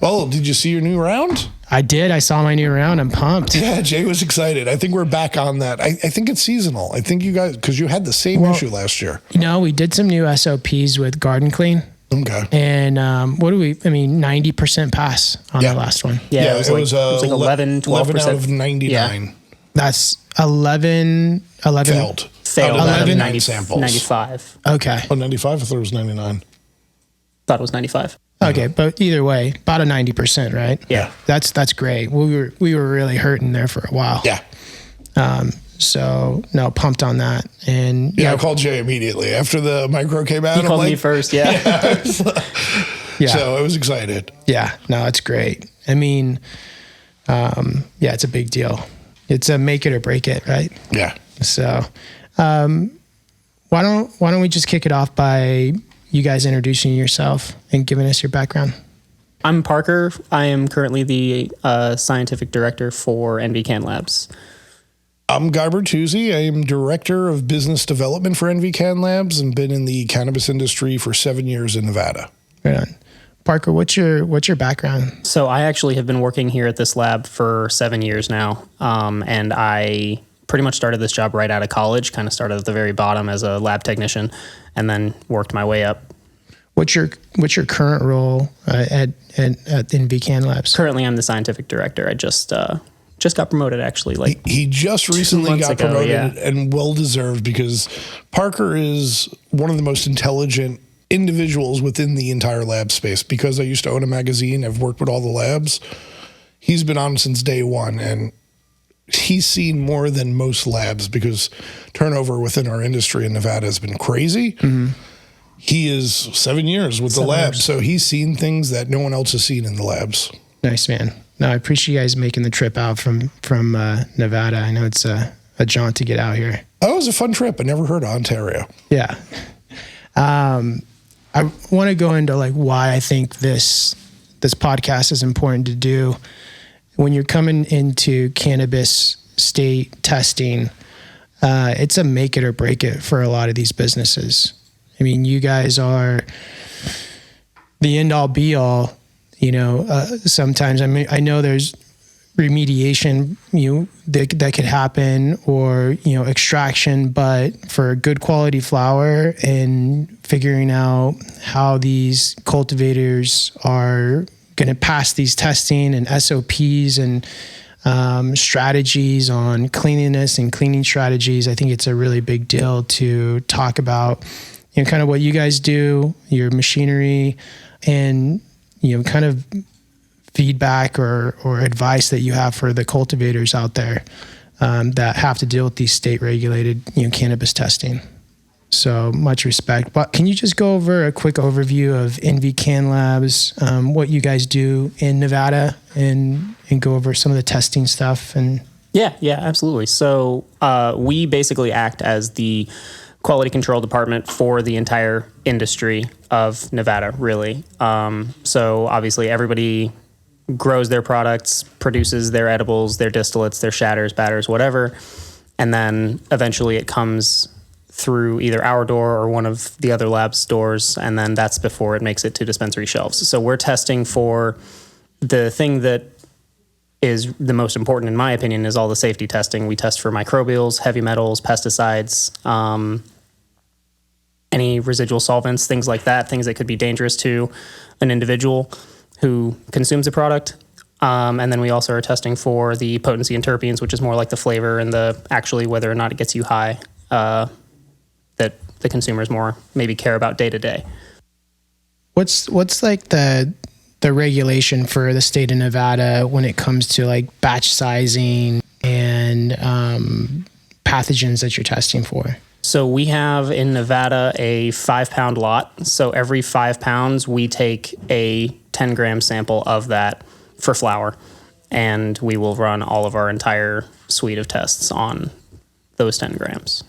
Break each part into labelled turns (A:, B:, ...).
A: Well, did you see your new round?
B: I did. I saw my new round. I'm pumped.
A: Yeah, Jay was excited. I think we're back on that. I think it's seasonal. I think you guys, because you had the same issue last year.
B: We did some new SOPs with Garden Clean.
A: Okay.
B: And 90% pass on the last one.
C: Yeah, it was like 11, 12%
A: out of 99.
B: Yeah. That's 11
A: failed.
C: Failed
A: 11 samples.
C: 95.
B: Okay.
A: Oh, 95? I thought it was 99.
C: Thought it was 95.
B: Okay, but either way, about a 90%, right?
C: Yeah.
B: That's great. We were really hurting there for a while.
A: Yeah.
B: So no, pumped on that. And
A: I called Jay immediately after the micro came out.
C: He called me first, yeah.
A: So I was excited.
B: Yeah, no, it's great. I mean, it's a big deal. It's a make it or break it, right?
A: Yeah.
B: So, why don't we just kick it off by you guys introducing yourself and giving us your background?
C: I'm Parker. I am currently the scientific director for NV Cann Labs.
A: I'm Guy Bertuzzi. I am director of business development for NV Cann Labs and been in the cannabis industry for 7 years in Nevada.
B: Right on. Parker, what's your background?
C: So I actually have been working here at this lab for 7 years now, and I pretty much started this job right out of college. Kind of started at the very bottom as a lab technician, and then worked my way up.
B: What's your current role at NV Cann Labs?
C: Currently, I'm the scientific director. I just got promoted, actually.
A: He just recently got promoted, and well deserved, because Parker is one of the most intelligent individuals within the entire lab space. Because I used to own a magazine, I've worked with all the labs. He's been on since day one, and he's seen more than most labs, because turnover within our industry in Nevada has been crazy. Mm-hmm. He is 7 years with the lab, so he's seen things that no one else has seen in the labs.
B: Nice, man. No, I appreciate you guys making the trip out from Nevada. I know it's a jaunt to get out here.
A: Oh, it was a fun trip. I never heard of Ontario.
B: Yeah. I want to go into why I think this podcast is important to do. When you're coming into cannabis state testing, it's a make it or break it for a lot of these businesses. I mean, you guys are the end all be all. Sometimes I know there's remediation, that could happen, or extraction, but for good quality flower and figuring out how these cultivators are going to pass these testing and SOPs and strategies on cleanliness and cleaning strategies, I think it's a really big deal to talk about, kind of what you guys do, your machinery, and kind of feedback or advice that you have for the cultivators out there that have to deal with these state regulated cannabis testing. So much respect. But can you just go over a quick overview of NV Cann Labs, what you guys do in Nevada, and go over some of the testing stuff? And
C: Yeah, absolutely. So we basically act as the quality control department for the entire industry of Nevada, really. So obviously everybody grows their products, produces their edibles, their distillates, their shatters, batters, whatever. And then eventually it comes through either our door or one of the other labs' doors, and then that's before it makes it to dispensary shelves. So we're testing for the thing that is the most important, in my opinion, is all the safety testing. We test for microbials, heavy metals, pesticides, any residual solvents, things like that, things that could be dangerous to an individual who consumes the product. And then we also are testing for the potency and terpenes, which is more like the flavor and the actually whether or not it gets you high, that the consumers more maybe care about day to day.
B: What's like the regulation for the state of Nevada when it comes to like batch sizing and pathogens that you're testing for?
C: So we have in Nevada a 5-pound lot. So every 5 pounds, we take a 10-gram sample of that for flower, and we will run all of our entire suite of tests on those 10 grams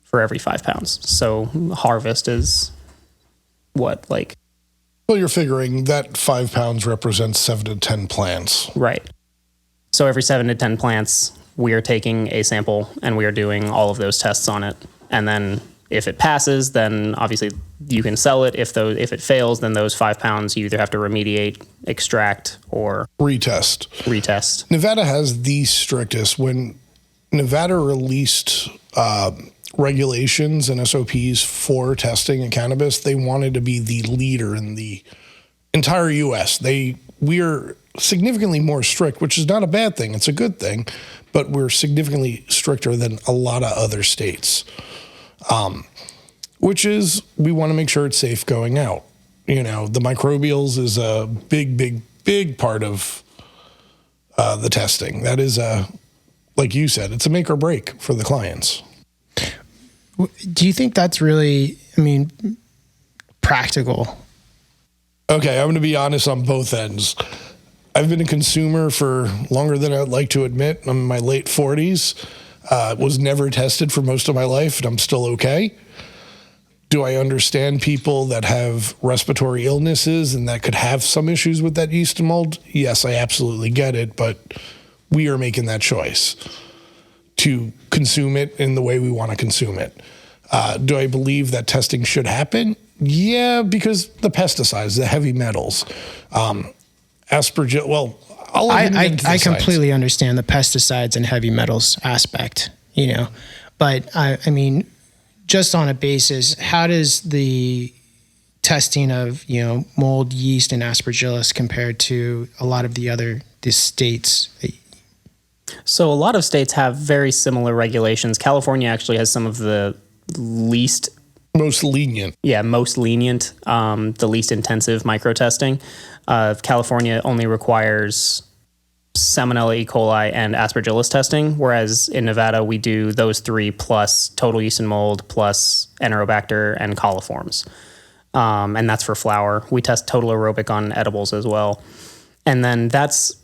C: for every 5 pounds. So harvest is what, like?
A: Well, you're figuring that 5 pounds represents 7 to 10 plants.
C: Right. So every 7 to 10 plants, we are taking a sample and we are doing all of those tests on it. And then if it passes, then obviously you can sell it. If it fails, then those 5 pounds you either have to remediate, extract, or retest.
A: Nevada has the strictest. When Nevada released regulations and SOPs for testing in cannabis, they wanted to be the leader in the entire U.S. We're significantly more strict, which is not a bad thing. It's a good thing, but we're significantly stricter than a lot of other states. Which is, we want to make sure it's safe going out. You know, the microbials is a big part of the testing. That is, like you said, it's a make or break for the clients.
B: Do you think that's really, practical?
A: Okay, I'm going to be honest on both ends. I've been a consumer for longer than I'd like to admit. I'm in my late 40s. Was never tested for most of my life, and I'm still okay. Do I understand people that have respiratory illnesses and that could have some issues with that yeast and mold? Yes, I absolutely get it, but we are making that choice to consume it in the way we want to consume it. Do I believe that testing should happen? Yeah, because the pesticides, the heavy metals, Aspergillus, well,
B: I completely understand the pesticides and heavy metals aspect, but just on a basis, how does the testing of, mold, yeast, and Aspergillus compare to a lot of the states?
C: So a lot of states have very similar regulations. California actually has some of the
A: most lenient.
C: Yeah, most lenient, the least intensive micro-testing. California only requires Salmonella, E. coli, and Aspergillus testing, whereas in Nevada we do those 3 plus total yeast and mold plus Enterobacter and coliforms. And that's for flower. We test total aerobic on edibles as well. And then that's,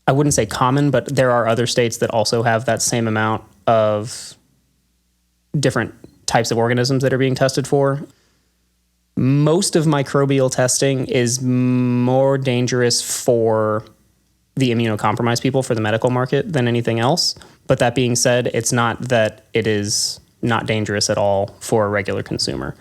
C: I wouldn't say common, but there are other states that also have that same amount of different types of organisms that are being tested for. Most of microbial testing is more dangerous for the immunocompromised people, for the medical market, than anything else. But that being said, it's not that it is not dangerous at all for a regular consumer.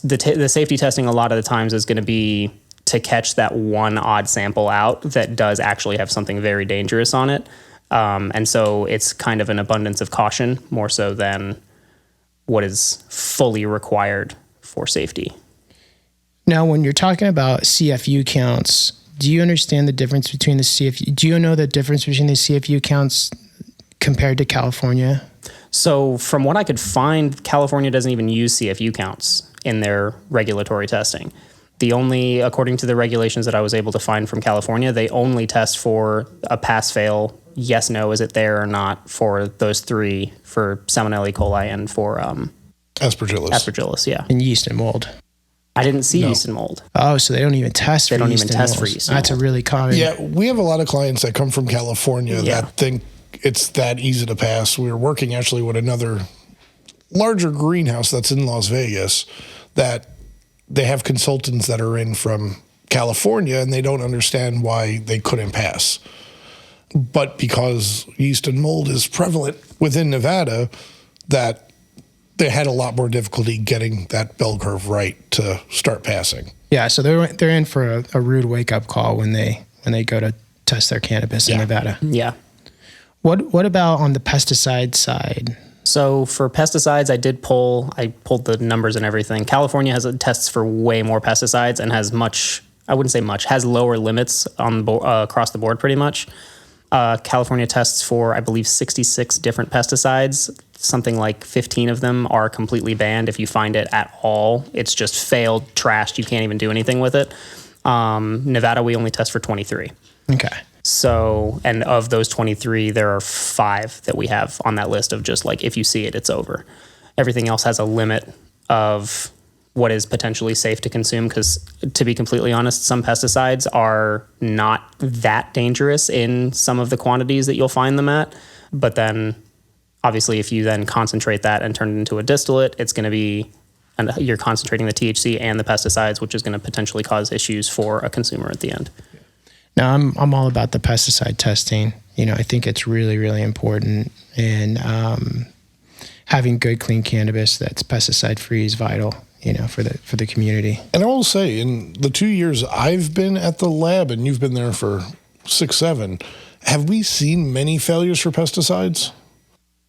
C: The safety testing a lot of the times is going to be to catch that one odd sample out that does actually have something very dangerous on it. And so it's kind of an abundance of caution more so than what is fully required for safety.
B: Now, when you're talking about CFU counts, do you understand the difference between the CFU? Do you know the difference between the CFU counts compared to California?
C: So from what I could find, California doesn't even use CFU counts in their regulatory testing. According to the regulations that I was able to find from California, they only test for a pass-fail, yes, no, is it there or not, for those 3, for Salmonella, E. coli, and for
A: Aspergillus.
C: Aspergillus, yeah.
B: And yeast and mold.
C: I didn't see yeast and mold.
B: Oh, so they don't even test for yeast and mold. They don't even test for yeast and mold. That's a really common.
A: Yeah, we have a lot of clients that come from California that think it's that easy to pass. We're working actually with another larger greenhouse that's in Las Vegas that they have consultants that are in from California and they don't understand why they couldn't pass. But because yeast and mold is prevalent within Nevada, that they had a lot more difficulty getting that bell curve right to start passing.
B: Yeah, so they're in for a rude wake-up call when they go to test their cannabis in Nevada.
C: Yeah.
B: What about on the pesticide side?
C: So for pesticides, I pulled the numbers and everything. California tests for way more pesticides and has has lower limits on across the board pretty much. California tests for, I believe, 66 different pesticides. Something like 15 of them are completely banned. If you find it at all, it's just failed, trashed. You can't even do anything with it. Nevada, we only test for 23.
B: Okay.
C: So, and of those 23, there are 5 that we have on that list of just like, if you see it, it's over. Everything else has a limit of what is potentially safe to consume because, to be completely honest, some pesticides are not that dangerous in some of the quantities that you'll find them at. But then, obviously, if you then concentrate that and turn it into a distillate, it's going to be, and you're concentrating the THC and the pesticides, which is going to potentially cause issues for a consumer at the end.
B: Now, I'm all about the pesticide testing. I think it's really, really important. And having good, clean cannabis that's pesticide-free is vital. for the community.
A: And I will say, in the 2 years I've been at the lab, and you've been there for 6, 7, have we seen many failures for pesticides?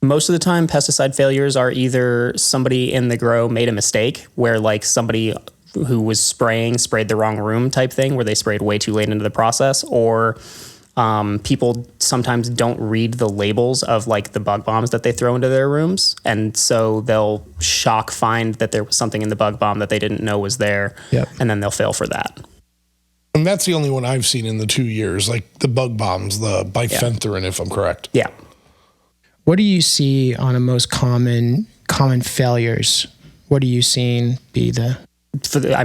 C: Most of the time, pesticide failures are either somebody in the grow made a mistake, where like somebody who was sprayed the wrong room type thing, where they sprayed way too late into the process, or people sometimes don't read the labels of like the bug bombs that they throw into their rooms. And so they'll find that there was something in the bug bomb that they didn't know was there.
B: Yep.
C: And then they'll fail for that.
A: And that's the only one I've seen in the 2 years, like the bug bombs, the bifenthrin, if I'm correct.
C: Yeah.
B: What do you see on a most common failures? What are you seeing be the...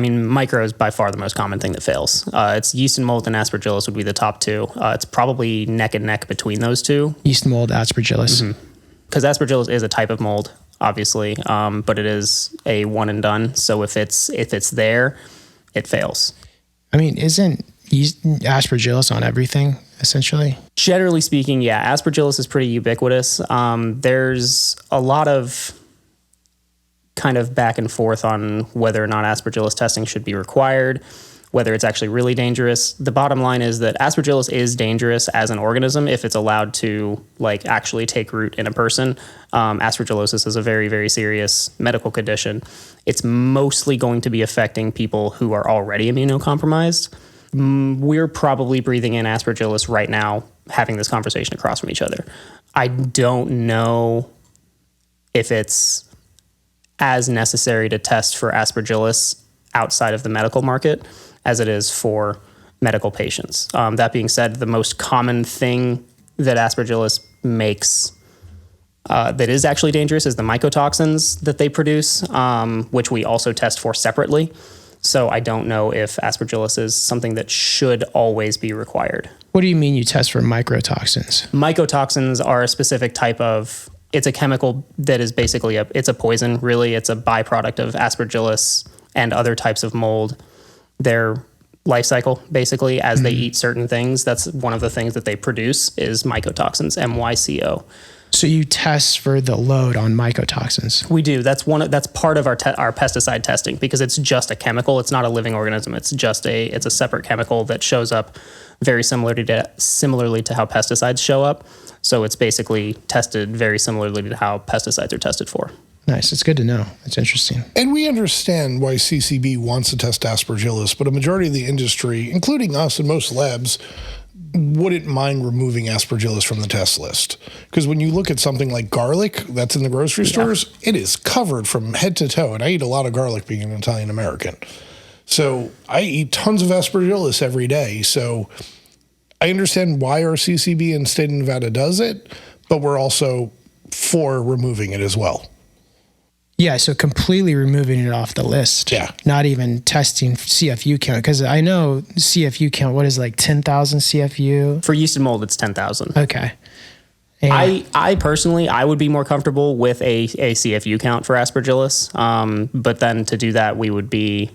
C: micro is by far the most common thing that fails. It's yeast and mold and Aspergillus would be the top two. It's probably neck and neck between those two.
B: Yeast, mold, Aspergillus.
C: Because Aspergillus is a type of mold, obviously, but it is a one and done. So if it's there, it fails.
B: I mean, isn't Aspergillus on everything, essentially?
C: Generally speaking, yeah. Aspergillus is pretty ubiquitous. There's a lot of kind of back and forth on whether or not Aspergillus testing should be required, whether it's actually really dangerous. The bottom line is that Aspergillus is dangerous as an organism if it's allowed to like actually take root in a person. Aspergillosis is a very, very serious medical condition. It's mostly going to be affecting people who are already immunocompromised. We're probably breathing in Aspergillus right now, having this conversation across from each other. I don't know if it's as necessary to test for Aspergillus outside of the medical market as it is for medical patients. That being said, the most common thing that Aspergillus makes that is actually dangerous is the mycotoxins that they produce, which we also test for separately. So I don't know if Aspergillus is something that should always be required.
B: What do you mean you test for mycotoxins?
C: Mycotoxins are a specific type of... It's a chemical that is basically it's a poison, really. It's a byproduct of Aspergillus and other types of mold. Their life cycle, basically, as they eat certain things, that's one of the things that they produce is mycotoxins, MYCO.
B: So you test for the load on mycotoxins?
C: We do. That's part of our pesticide testing, because it's just a chemical. It's not a living organism. It's a separate chemical that shows up very similarly to how pesticides show up. So it's basically tested very similarly to how pesticides are tested for.
B: Nice. It's good to know. It's interesting.
A: And we understand why CCB wants to test Aspergillus, but a majority of the industry, including us and most labs, wouldn't mind removing Aspergillus from the test list. Because when you look at something like garlic that's in the grocery stores, it is covered from head to toe. And I eat a lot of garlic being an Italian American. So I eat tons of Aspergillus every day. So I understand why our CCB in state of Nevada does it, but we're also for removing it as well.
B: Yeah, so completely removing it off the list.
A: Yeah.
B: Not even testing CFU count, because I know CFU count, what is like 10,000 CFU?
C: For yeast and mold, it's 10,000.
B: Okay.
C: And I personally, I would be more comfortable with a CFU count for Aspergillus. But then to do that, we would be...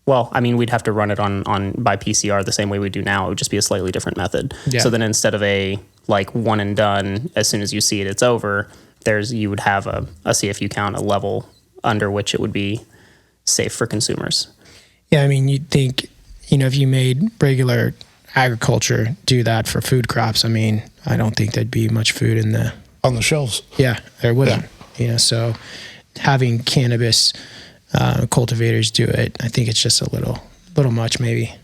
C: Well, I mean, we'd have to run it on by PCR the same way we do now. It would just be a slightly different method. Yeah. So then instead of a like one and done, as soon as you see it, it's over, you would have a CFU count, a level under which it would be safe for consumers.
B: Yeah, I mean, you'd think, if you made regular agriculture do that for food crops, I mean, I don't think there'd be much food
A: on the shelves.
B: Yeah, there wouldn't. Yeah. So having cannabis cultivators do it, I think it's just a little much, maybe.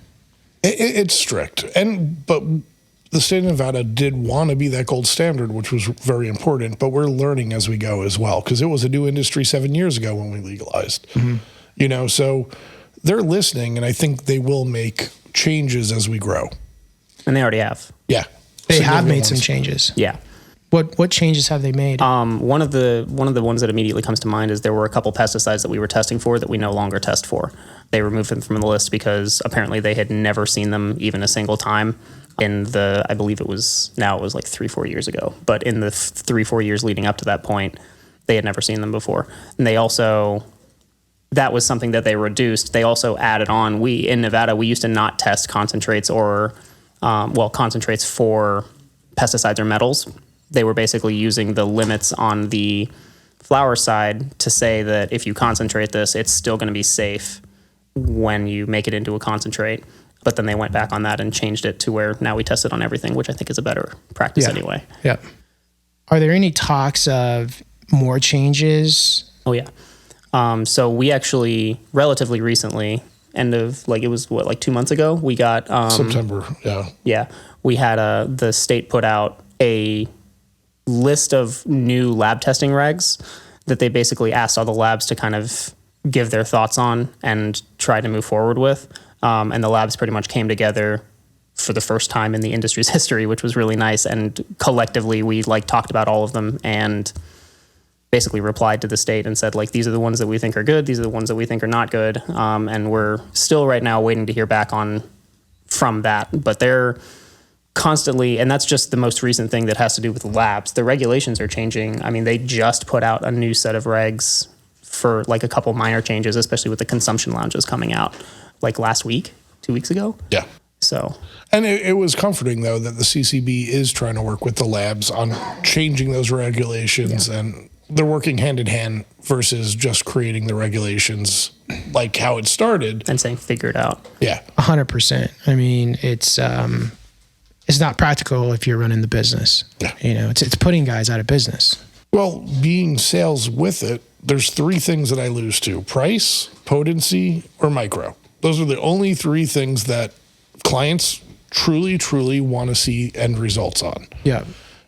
A: It's strict, but the state of Nevada did want to be that gold standard, which was very important. But we're learning as we go as well, because it was a new industry 7 years ago when we legalized. So they're listening, and I think they will make changes as we grow.
C: And they already have.
A: Yeah,
B: they have made some changes.
C: Yeah.
B: What changes have they made?
C: One of the ones that immediately comes to mind is there were a couple pesticides that we were testing for that we no longer test for. They removed them from the list because apparently they had never seen them even a single time I believe it was like 3-4 years ago, but in the 3-4 years leading up to that point, they had never seen them before. And that was something that they reduced. They also added on, in Nevada, we used to not test concentrates concentrates for pesticides or metals. They were basically using the limits on the flower side to say that if you concentrate this, it's still going to be safe when you make it into a concentrate. But then they went back on that and changed it to where now we test it on everything, which I think is a better practice anyway.
B: Yeah. Are there any talks of more changes?
C: Oh, yeah. So we actually relatively recently, it was 2 months ago, we got...
A: September, yeah.
C: Yeah. We had the state put out a list of new lab testing regs that they basically asked all the labs to kind of give their thoughts on and try to move forward with. And the labs pretty much came together for the first time in the industry's history, which was really nice. And collectively, we talked about all of them and basically replied to the state and said, these are the ones that we think are good. These are the ones that we think are not good. And we're still right now waiting to hear back from that. But they're constantly, and that's just the most recent thing that has to do with the labs. The regulations are changing. I mean, they just put out a new set of regs for a couple minor changes, especially with the consumption lounges coming out last week, 2 weeks ago.
A: Yeah.
C: So,
A: and it was comforting though that the CCB is trying to work with the labs on changing those regulations, and they're working hand in hand versus just creating the regulations like how it started
C: and saying figure it out.
A: Yeah,
B: 100%. I mean, it's not practical if you're running the business.
A: Yeah.
B: It's putting guys out of business.
A: Well, being sales with it, there's three things that I lose to: price, potency, or micro. Those are the only three things that clients truly, truly want to see end results on.
B: Yeah.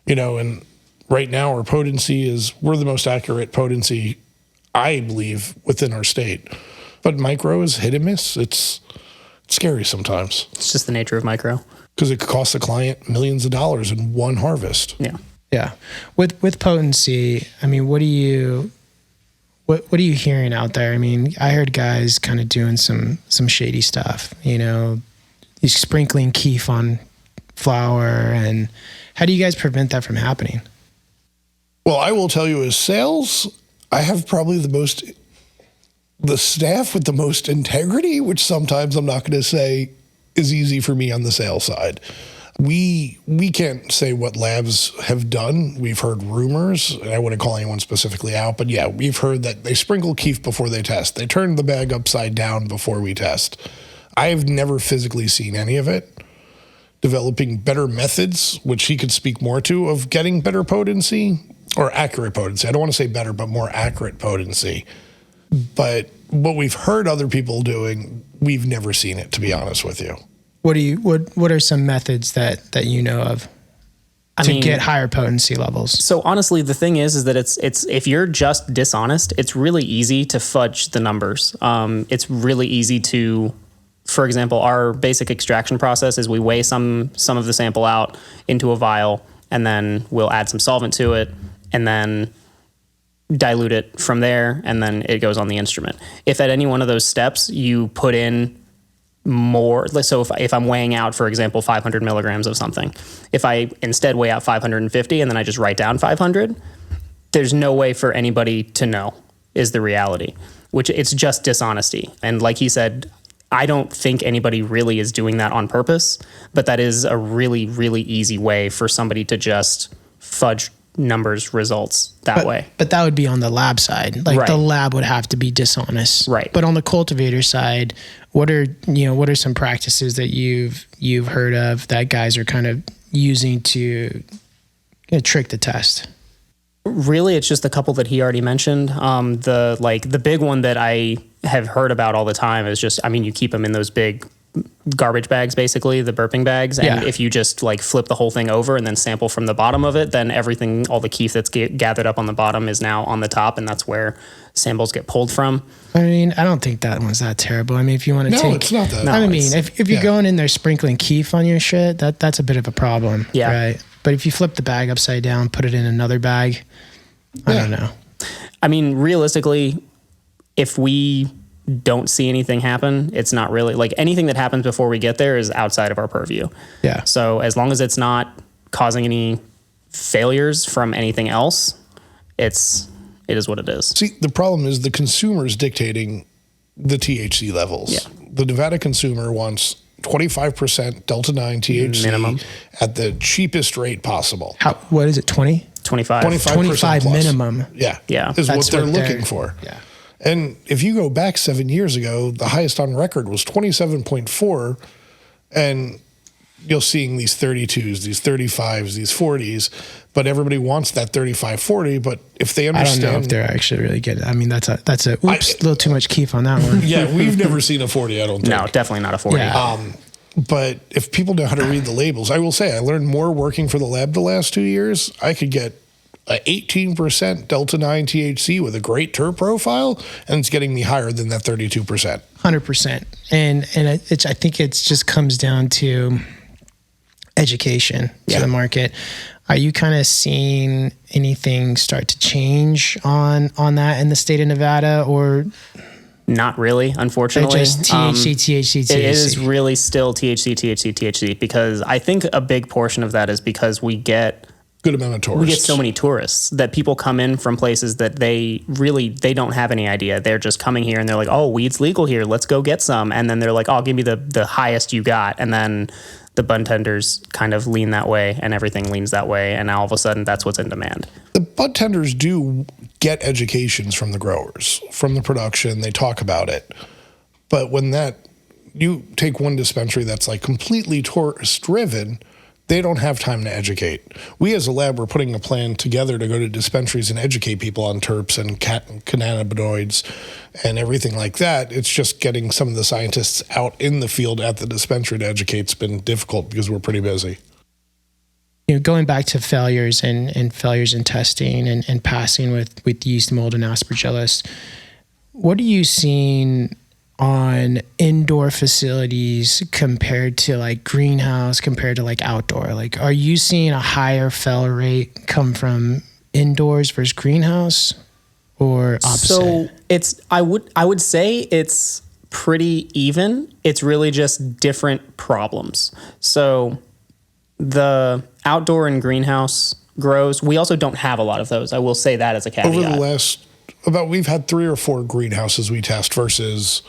A: And right now our potency we're the most accurate potency, I believe, within our state. But micro is hit and miss. It's scary sometimes.
C: It's just the nature of micro.
A: Because it could cost the client millions of dollars in one harvest.
C: Yeah.
B: Yeah. With potency, I mean, what are you hearing out there? I mean, I heard guys kind of doing some shady stuff, he's sprinkling keef on flour. And how do you guys prevent that from happening?
A: Well, I will tell you, as sales, I have probably the staff with the most integrity, which sometimes I'm not going to say is easy for me on the sales side. We can't say what labs have done. We've heard rumors, and I wouldn't call anyone specifically out, but yeah, we've heard that they sprinkle keef before they test. They turn the bag upside down before we test. I've never physically seen any of it. Developing better methods, which he could speak more to, of getting better potency or accurate potency. I don't want to say better, but more accurate potency. But what we've heard other people doing, we've never seen it, to be honest with you.
B: What are some methods that you know of to get higher potency levels?
C: So honestly, the thing is that it's if you're just dishonest, it's really easy to fudge the numbers. It's really easy to, for example, our basic extraction process is we weigh some of the sample out into a vial, and then we'll add some solvent to it, and then dilute it from there, and then it goes on the instrument. If at any one of those steps you put in more, so if I'm weighing out, for example, 500 milligrams of something, if I instead weigh out 550 and then I just write down 500, there's no way for anybody to know, is the reality, which it's just dishonesty. And like he said, I don't think anybody really is doing that on purpose, but that is a really, really easy way for somebody to just fudge numbers results that way. But
B: that would be on the lab side. The lab would have to be dishonest.
C: Right.
B: But on the cultivator side, what are some practices that you've heard of that guys are kind of using to trick the test?
C: Really, it's just a couple that he already mentioned. The big one that I have heard about all the time is just, you keep them in those big garbage bags, basically the burping bags. And if you just flip the whole thing over and then sample from the bottom of it, then everything, all the keef that's gathered up on the bottom is now on the top. And that's where samples get pulled from.
B: I don't think that one's that terrible. If you want to
A: it's not that.
B: If you're going in there sprinkling keef on your shit, that's a bit of a problem.
C: Yeah.
B: Right. But if you flip the bag upside down, put it in another bag, I don't know.
C: Realistically, if we don't see anything happen, it's not really anything that happens before we get there is outside of our purview.
B: Yeah.
C: So as long as it's not causing any failures from anything else, it is what it is.
A: See, the problem is the consumer's dictating the THC levels.
C: Yeah.
A: The Nevada consumer wants 25% Delta 9 THC
C: minimum
A: at the cheapest rate possible.
B: What is it, 20?
C: 25
A: plus.
B: minimum.
A: Yeah.
C: Yeah.
A: Is
B: That's
A: what they're
B: what
A: looking
B: they're-
A: for.
B: Yeah.
A: And if you go back 7 years ago, the highest on record was 27.4. And you're seeing these 32s, these 35s, these 40s, but everybody wants that 35, 40. But if they understand,
B: I don't know if they're actually really getting it. I mean, that's a little too much keef on that one.
A: yeah, we've never seen a 40, I don't think.
C: No, definitely not a 40.
B: Yeah.
A: But if people know how to read the labels, I will say I learned more working for the lab the last 2 years. I could get a 18% Delta 9 THC with a great terp profile, and it's getting me higher than that 32%.
B: 100%. And I think it just comes down to education to the market. Are you kind of seeing anything start to change on that in the state of Nevada, or
C: Not really, unfortunately.
B: just THC, THC?
C: It is really still THC, because I think a big portion of that is because we get
A: Good amount of tourists.
C: We get so many tourists that people come in from places that they don't have any idea. They're just coming here and they're like, oh, weed's legal here. Let's go get some. And then they're like, oh, give me the highest you got. And then the bud tenders kind of lean that way and everything leans that way. And now all of a sudden that's what's in demand.
A: The bud tenders do get educations from the growers, from the production. They talk about it. But when you take one dispensary that's like completely tourist driven, they don't have time to educate. We as a lab, we're putting a plan together to go to dispensaries and educate people on terps and cannabinoids and everything like that. It's just getting some of the scientists out in the field at the dispensary to educate's been difficult because we're pretty busy.
B: Going back to failures and failures in testing and passing with yeast, mold, and Aspergillus, what are you seeing on indoor facilities compared to like greenhouse, compared to like outdoor? Like, are you seeing a higher fail rate come from indoors versus greenhouse, or opposite?
C: So I would say it's pretty even. It's really just different problems. So the outdoor and greenhouse grows, we also don't have a lot of those. I will say that as a caveat.
A: Over the last, we've had 3 or 4 greenhouses we test versus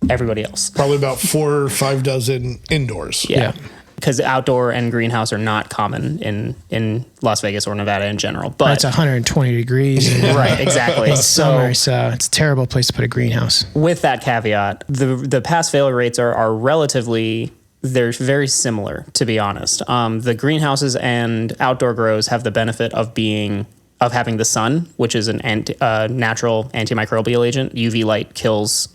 C: everybody else.
A: Probably about 4 or 5 dozen indoors.
C: Yeah. Because outdoor and greenhouse are not common in Las Vegas or Nevada in general. But
B: it's 120 degrees.
C: Right, exactly.
B: It's summer, so it's a terrible place to put a greenhouse.
C: With that caveat, the pass failure rates are relatively, they're very similar, to be honest. The greenhouses and outdoor grows have the benefit of having the sun, which is a natural antimicrobial agent. UV light kills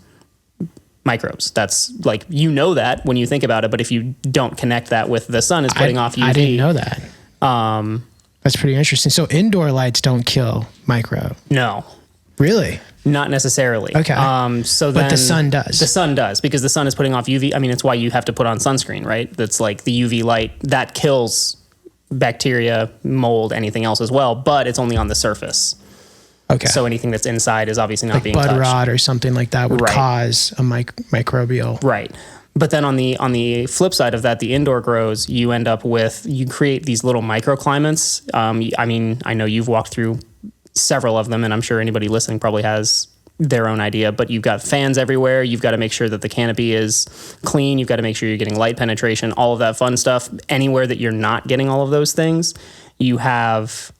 C: microbes. That's like, that when you think about it, but if you don't connect that with the sun is putting off UV.
B: I didn't know that. That's pretty interesting. So indoor lights don't kill micro.
C: No.
B: Really?
C: Not necessarily.
B: Okay.
C: But
B: the sun does.
C: The sun does, because the sun is putting off UV. I mean, it's why you have to put on sunscreen, right? That's like the UV light that kills bacteria, mold, anything else as well, but it's only on the surface.
B: Okay.
C: So anything that's inside is obviously not
B: like
C: being
B: bud
C: touched.
B: rot or something like that would cause a microbial.
C: Right. But then on the flip side of that, the indoor grows, you end up with, you create these little microclimates. I mean, I know you've walked through several of them, and I'm sure anybody listening probably has their own idea, but you've got fans everywhere. You've got to make sure that the canopy is clean. You've got to make sure you're getting light penetration, all of that fun stuff. Anywhere that you're not getting all of those things, you have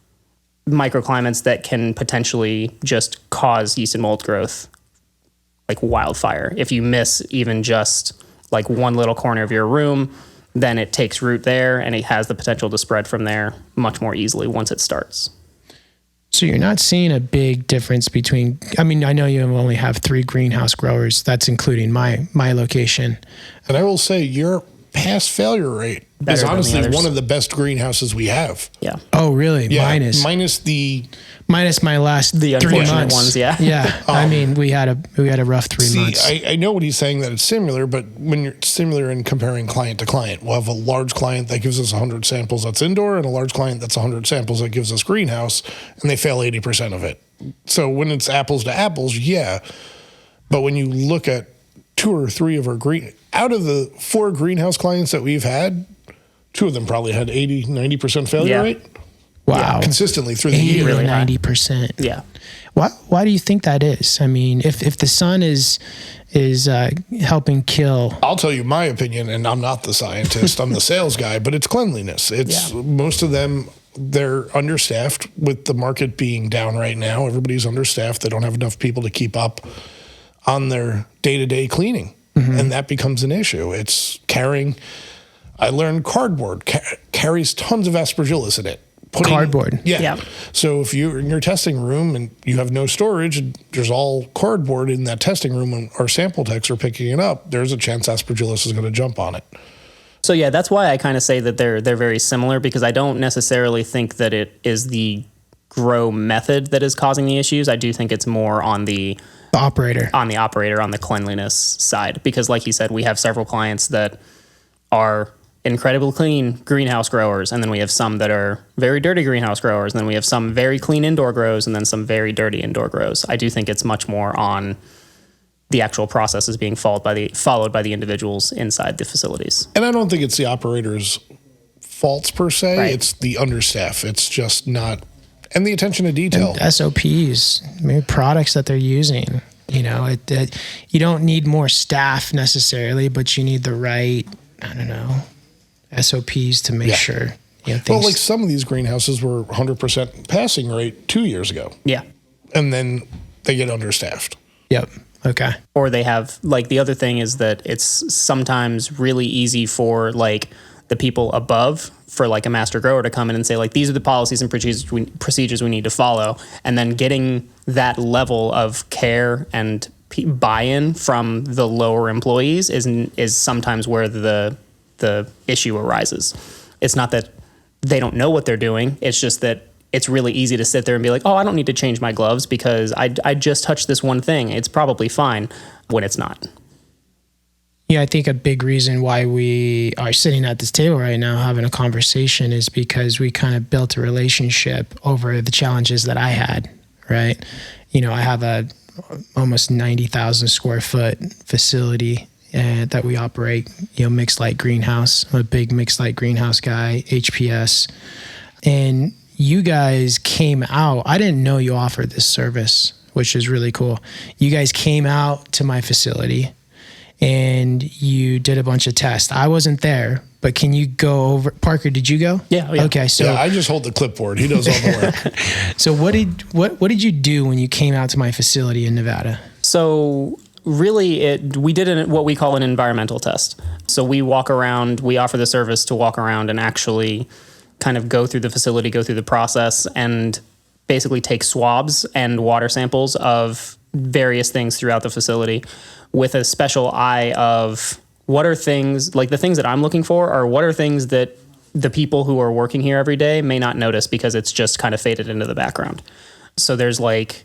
C: microclimates that can potentially just cause yeast and mold growth like wildfire. If you miss even just like one little corner of your room, then it takes root there and it has the potential to spread from there much more easily once it starts.
B: So you're not seeing a big difference between, I mean, I know you only have 3 greenhouse growers. That's including my location.
A: And I will say your pass failure rate is honestly one of the best greenhouses we have.
C: Yeah.
B: Oh, really?
A: Yeah,
B: minus my last 3 months.
C: Ones, yeah.
B: Yeah. I mean, we had a rough 3 months.
A: I know what he's saying, that it's similar, but when you're similar in comparing client to client, we'll have a large client that gives us 100 samples that's indoor and a large client that's 100 samples that gives us greenhouse, and they fail 80% of it. So when it's apples to apples, yeah. But when you look at 2 or 3 of our out of the 4 greenhouse clients that we've had, 2 of them probably had 80, 90% failure rate.
B: Wow.
A: Yeah, consistently through the
B: 80
A: year.
B: to 90%.
C: Yeah.
B: Why do you think that is? I mean, if the sun is helping kill.
A: I'll tell you my opinion, and I'm not the scientist, I'm the sales guy, but it's cleanliness. It's most of them they're understaffed with the market being down right now. Everybody's understaffed. They don't have enough people to keep up on their day-to-day cleaning. And that becomes an issue. It's carrying, I learned cardboard carries tons of Aspergillus in it.
B: Cardboard.
A: Yeah. So if you're in your testing room and you have no storage, and there's all cardboard in that testing room and our sample techs are picking it up, there's a chance Aspergillus is going to jump on it.
C: So yeah, that's why I kind of say that they're very similar, because I don't necessarily think that it is the grow method that is causing the issues. I do think it's more on the
B: operator,
C: on the cleanliness side, because like you said, we have several clients that are incredibly clean greenhouse growers, and then we have some that are very dirty greenhouse growers, and then we have some very clean indoor grows, and then some very dirty indoor grows. I do think it's much more on the actual processes being followed by the individuals inside the facilities.
A: And I don't think it's the operator's faults per se.
C: Right.
A: It's the understaff. It's just not, and the attention to detail.
B: And SOPs, maybe products that they're using. You know, you don't need more staff necessarily, but you need the right, I don't know, SOPs to make sure. You know,
A: well, like some of these greenhouses were 100% passing rate 2 years ago.
C: Yeah.
A: And then they get understaffed.
B: Yep. Okay.
C: Or they have, like, the other thing is that it's sometimes really easy for like the people above, for like a master grower to come in and say, like, these are the policies and procedures we need to follow. And then getting that level of care and buy-in from the lower employees is sometimes where the issue arises. It's not that they don't know what they're doing. It's just that it's really easy to sit there and be like, oh, I don't need to change my gloves because I just touched this one thing. It's probably fine, when it's not.
B: Yeah, I think a big reason why we are sitting at this table right now having a conversation is because we kind of built a relationship over the challenges that I had, right? You know, I have a almost 90,000 square foot facility that we operate, you know, mixed light greenhouse. I'm a big mixed light greenhouse guy, HPS. And you guys came out, I didn't know you offered this service, which is really cool. You guys came out to my facility and you did a bunch of tests. I wasn't there, but can you go over, Parker, did you go?
C: Yeah.
B: Okay. So
A: yeah, I just hold the clipboard. He does all the work.
B: So what did you do when you came out to my facility in Nevada?
C: So really, we did what we call an environmental test. So we walk around, we offer the service to walk around and actually kind of go through the facility, go through the process, and basically take swabs and water samples of various things throughout the facility with a special eye of what are things, like the things that I'm looking for, or what are things that the people who are working here every day may not notice because it's just kind of faded into the background. So there's like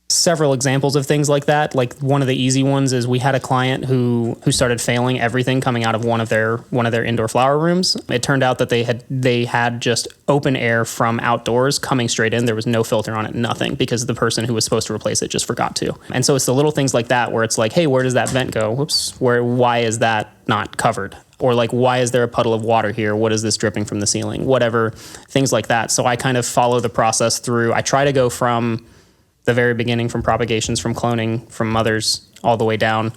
C: several examples of things like that. Like one of the easy ones is we had a client who started failing everything coming out of one of their indoor flower rooms. It turned out that they had just open air from outdoors coming straight in. There was no filter on it, nothing, because the person who was supposed to replace it just forgot to. And so it's the little things like that where it's like, hey, where does that vent go? Whoops, why is that not covered? Or like, why is there a puddle of water here? What is this dripping from the ceiling? Whatever, things like that. So I kind of follow the process through. I try to go from the very beginning, from propagations, from cloning, from mothers, all the way down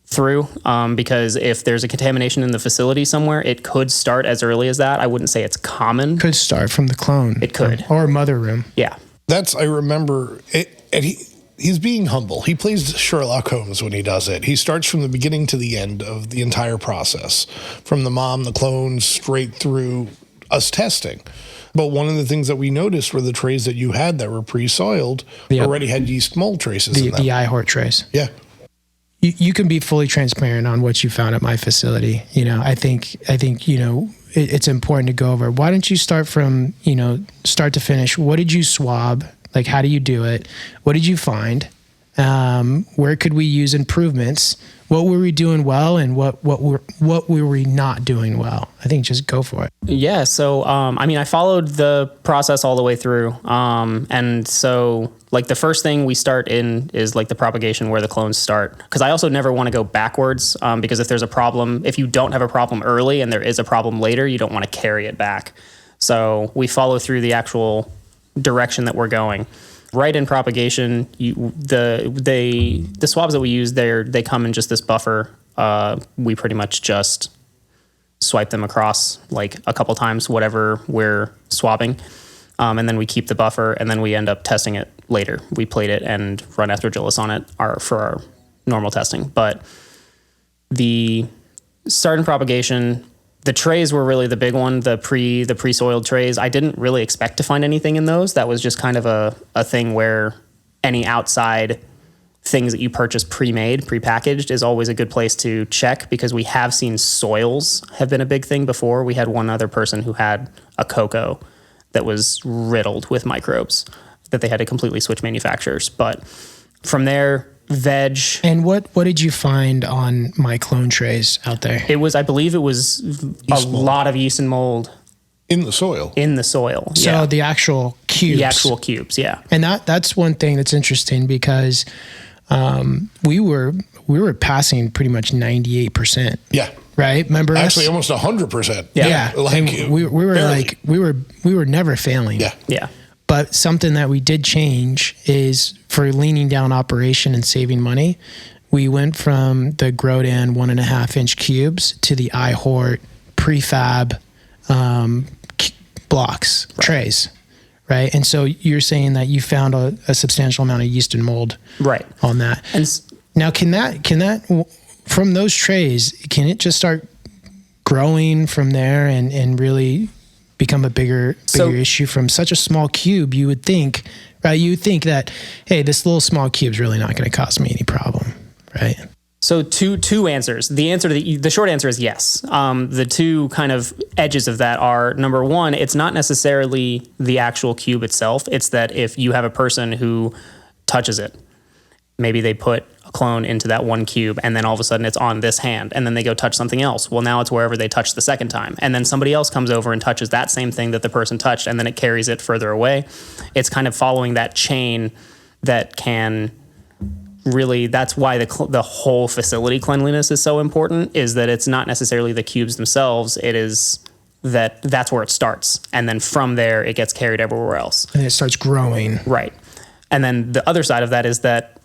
C: through, because if there's a contamination in the facility somewhere, it could start as early as that. I wouldn't say it's common.
B: Could start from the clone.
C: It could.
B: Or mother room.
C: Yeah.
A: I remember it, and he's being humble. He plays Sherlock Holmes when he does it. He starts from the beginning to the end of the entire process, from the mom, the clones, straight through us testing. But one of the things that we noticed were the trays that you had that were pre-soiled already had yeast mold traces in them.
B: The iHort trays.
A: Yeah.
B: You can be fully transparent on what you found at my facility. You know, I think you know, it's important to go over. Why don't you start from, you know, start to finish? What did you swab? Like, how do you do it? What did you find? Where could we use improvements? What were we doing well, and what were we not doing well? I think just go for it.
C: Yeah. So, I mean, I followed the process all the way through. And so like the first thing we start in is like the propagation where the clones start. Cause I also never want to go backwards. Because if there's a problem, if you don't have a problem early and there is a problem later, you don't want to carry it back. So we follow through the actual direction that we're going. Right in propagation, the swabs that we use there, they come in just this buffer. We pretty much just swipe them across like a couple times, whatever we're swabbing. And then we keep the buffer, and then we end up testing it later. We plate it and run Aspergillus on it for our normal testing. But the start and propagation, the trays were really the big one, the pre-soiled trays. I didn't really expect to find anything in those. That was just kind of a thing where any outside things that you purchase pre-made, pre-packaged is always a good place to check, because we have seen soils have been a big thing before. We had one other person who had a cocoa that was riddled with microbes that they had to completely switch manufacturers. But from there, veg.
B: And what did you find on my clone trays out there?
C: I believe it was lot of yeast and mold.
A: In the soil.
B: So the actual cubes.
C: The actual cubes, yeah.
B: And that's one thing that's interesting, because we were passing pretty much 98%.
A: Yeah.
B: Right? Remember
A: actually almost 100%.
B: Yeah.
A: Like,
B: and we were barely. Like we were never failing.
A: Yeah.
C: Yeah.
B: But something that we did change is, for leaning down operation and saving money, we went from the Grodan 1.5 inch cubes to the iHort prefab blocks, trays. Right. And so you're saying that you found a substantial amount of yeast and mold on that.
C: And
B: now, can that from those trays, can it just start growing from there and really become a bigger issue from such a small cube? You would think, right? You would think that, hey, this little small cube is really not going to cause me any problem, right?
C: So two answers. The short answer is yes. The two kind of edges of that are, number one, it's not necessarily the actual cube itself. It's that if you have a person who touches it, maybe they put a clone into that one cube, and then all of a sudden it's on this hand, and then they go touch something else. Well, now it's wherever they touched the second time. And then somebody else comes over and touches that same thing that the person touched, and then it carries it further away. It's kind of following that chain that can really, that's why the whole facility cleanliness is so important, is that it's not necessarily the cubes themselves. It is that's where it starts. And then from there, it gets carried everywhere else.
B: And it starts growing.
C: Right. And then the other side of that is that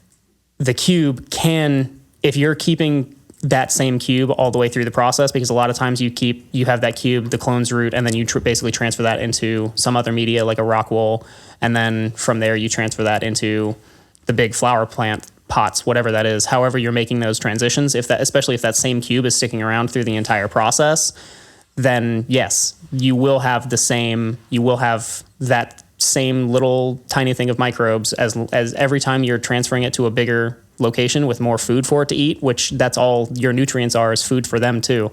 C: the cube can, if you're keeping that same cube all the way through the process, because a lot of times you have that cube, the clone's root, and then you basically transfer that into some other media like a rock wool. And then from there, you transfer that into the big flower plant pots, whatever that is. However you're making those transitions, especially if that same cube is sticking around through the entire process, then yes, you will have that same little tiny thing of microbes as every time you're transferring it to a bigger location with more food for it to eat, which that's all your nutrients are, is food for them too.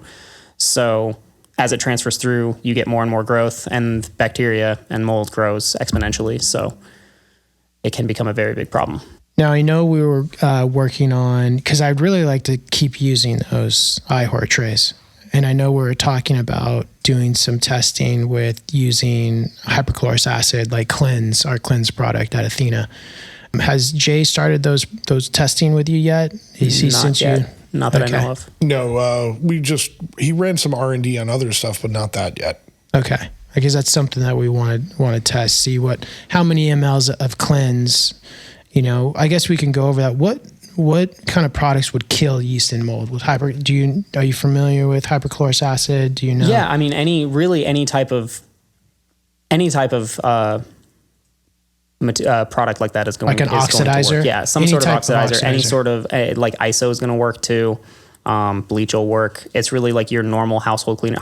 C: So as it transfers through, you get more and more growth, and bacteria and mold grows exponentially. So it can become a very big problem.
B: Now, I know we were working on, because I'd really like to keep using those iHort trays. And I know we were talking about doing some testing with using hypochlorous acid, like our Cleanse product at Athena. Has Jay started those testing with you yet?
C: Not that I know of.
A: No, he ran some R&D on other stuff, but not that yet.
B: Okay. I guess that's something that we want to test, see how many mLs of Cleanse. I guess we can go over that. What kind of products would kill yeast and mold? Are you familiar with hypochlorous acid? Do you know?
C: Yeah, I mean, any type of product like that is going,
B: like an oxidizer.
C: To work. Yeah, some sort of oxidizer. Any sort of like ISO is going to work too. Bleach will work. It's really like your normal household cleaner.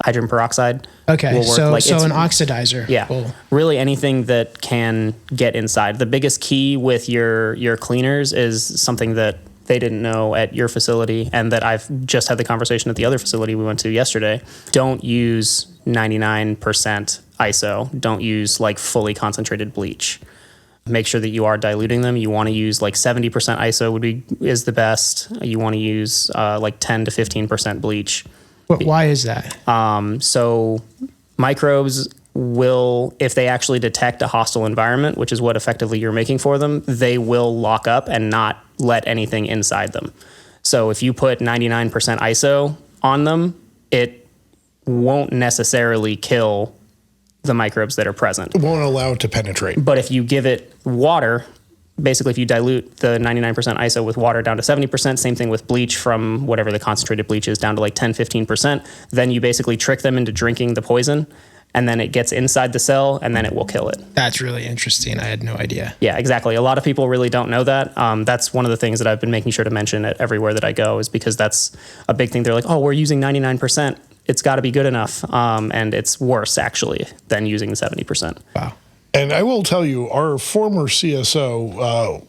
C: Hydrogen peroxide.
B: Okay,
C: will work.
B: So an oxidizer.
C: Yeah,
B: cool.
C: Really anything that can get inside. The biggest key with your cleaners is something that they didn't know at your facility, and that I've just had the conversation at the other facility we went to yesterday. Don't use 99% ISO. Don't use like fully concentrated bleach. Make sure that you are diluting them. You want to use like 70% ISO is the best. You want to use like 10 to 15% bleach.
B: Why is that?
C: So microbes will, if they actually detect a hostile environment, which is what effectively you're making for them, they will lock up and not let anything inside them. So if you put 99% ISO on them, it won't necessarily kill the microbes that are present.
A: It won't allow it to penetrate.
C: But if you give it water basically if you dilute the 99% ISO with water down to 70%, same thing with bleach from whatever the concentrated bleach is down to like 10, 15%, then you basically trick them into drinking the poison, and then it gets inside the cell and then it will kill it.
B: That's really interesting. I had no idea.
C: Yeah, exactly. A lot of people really don't know that. That's one of the things that I've been making sure to mention at everywhere that I go, is because that's a big thing. They're like, oh, we're using 99%. It's got to be good enough. And it's worse actually than using the 70%.
B: Wow.
A: And I will tell you, our former CSO,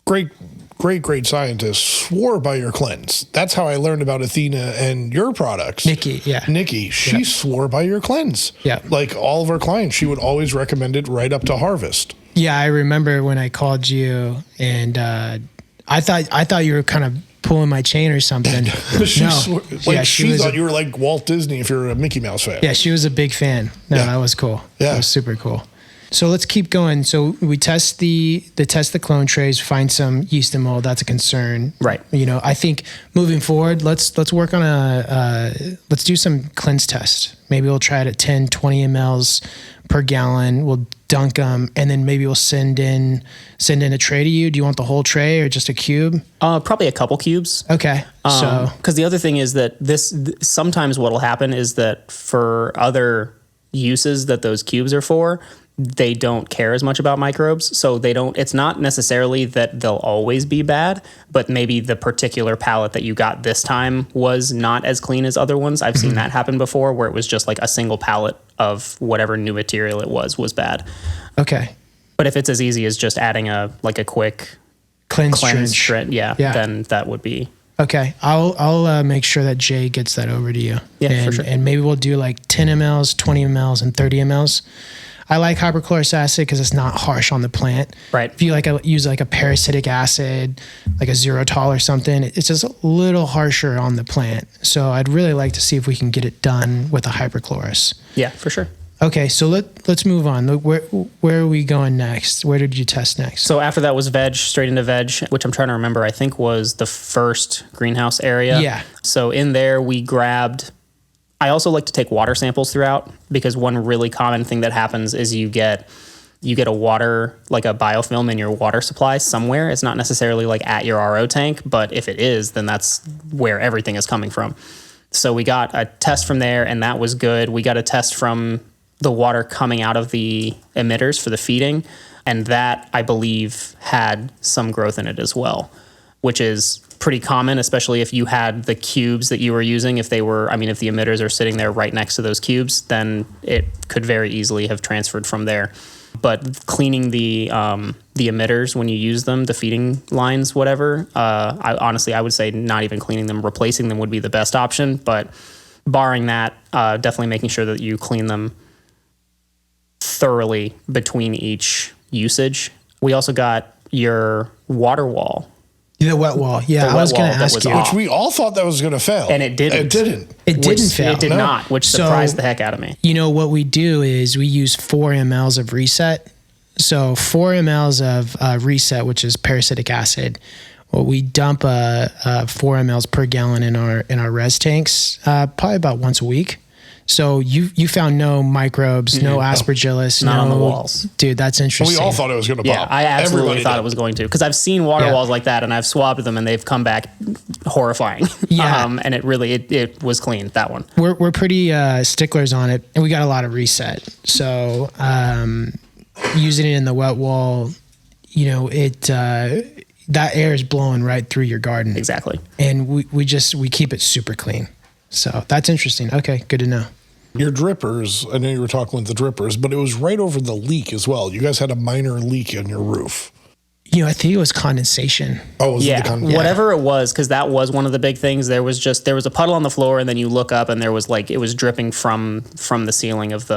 A: great scientist, swore by your cleanse. That's how I learned about Athena and your products. Nikki, she swore by your cleanse.
B: Yeah.
A: Like all of our clients, she would always recommend it right up to harvest.
B: Yeah, I remember when I called you, and I thought you were kind of pulling my chain or something.
A: She thought you were like Walt Disney if you're a Mickey Mouse fan.
B: Yeah, she was a big fan. No, that was cool.
A: Yeah.
B: That was super cool. So let's keep going. So we test the clone trays, find some yeast and mold. That's a concern,
C: right?
B: You know, I think moving forward, let's work on let's do some cleanse test. Maybe we'll try it at 10, 20 mLs per gallon. We'll dunk them, and then maybe we'll send in a tray to you. Do you want the whole tray or just a cube?
C: Probably a couple cubes.
B: Okay. So
C: because the other thing is that sometimes what'll happen is that for other uses that those cubes are for, they don't care as much about microbes. So it's not necessarily that they'll always be bad, but maybe the particular pallet that you got this time was not as clean as other ones. I've seen that happen before, where it was just like a single pallet of whatever new material it was bad.
B: Okay.
C: But if it's as easy as just adding a quick
B: cleanse
C: trench, then that would be.
B: Okay, I'll make sure that Jay gets that over to you.
C: Yeah, for sure.
B: And maybe we'll do like 10 mLs, 20 mLs, and 30 mLs. I like hypochlorous acid because it's not harsh on the plant.
C: Right.
B: If you use like a parasitic acid, like a xerotol or something, it's just a little harsher on the plant. So I'd really like to see if we can get it done with a hypochlorous.
C: Yeah, for sure.
B: Okay, so let's move on. Where are we going next? Where did you test next?
C: So after that was veg, straight into veg, which I'm trying to remember, I think was the first greenhouse area.
B: Yeah.
C: So in there we grabbed, I also like to take water samples throughout, because one really common thing that happens is you get a water, like a biofilm in your water supply somewhere. It's not necessarily like at your RO tank, but if it is, then that's where everything is coming from. So we got a test from there, and that was good. We got a test from the water coming out of the emitters for the feeding, and that, I believe, had some growth in it as well, which is pretty common, especially if you had the cubes that you were using. If the emitters are sitting there right next to those cubes, then it could very easily have transferred from there. But cleaning the emitters when you use them, the feeding lines, whatever, I would say not even cleaning them, replacing them would be the best option. But barring that, definitely making sure that you clean them thoroughly between each usage. We also got your water wall.
B: The wet wall. Yeah, I was going to ask you.
A: Which we all thought that was going to fail.
C: And it didn't.
A: It didn't.
B: It didn't fail.
C: It did not, which surprised the heck out of me.
B: You know, what we do is we use 4 mLs of reset. So 4 mLs of reset, which is parasitic acid. Well, we dump 4 mLs per gallon in our res tanks, probably about once a week. So you found no microbes, no Aspergillus,
C: not on the walls.
B: Dude, that's interesting.
A: We all thought it was going to pop.
C: Yeah, I absolutely thought it was going to, because I've seen water walls like that, and I've swabbed them, and they've come back horrifying.
B: Yeah,
C: and it was clean, that one.
B: We're pretty sticklers on it, and we got a lot of reset. So using it in the wet wall, you know, that air is blowing right through your garden.
C: Exactly.
B: And we keep it super clean. So that's interesting. Okay, good to know.
A: Your drippers, I know you were talking with the drippers, but it was right over the leak as well. You guys had a minor leak in your roof.
B: You know, I think it was condensation.
A: Oh, was it the condensation?
C: Whatever it was, because that was one of the big things. There was a puddle on the floor, and then you look up, and there was it was dripping from the ceiling of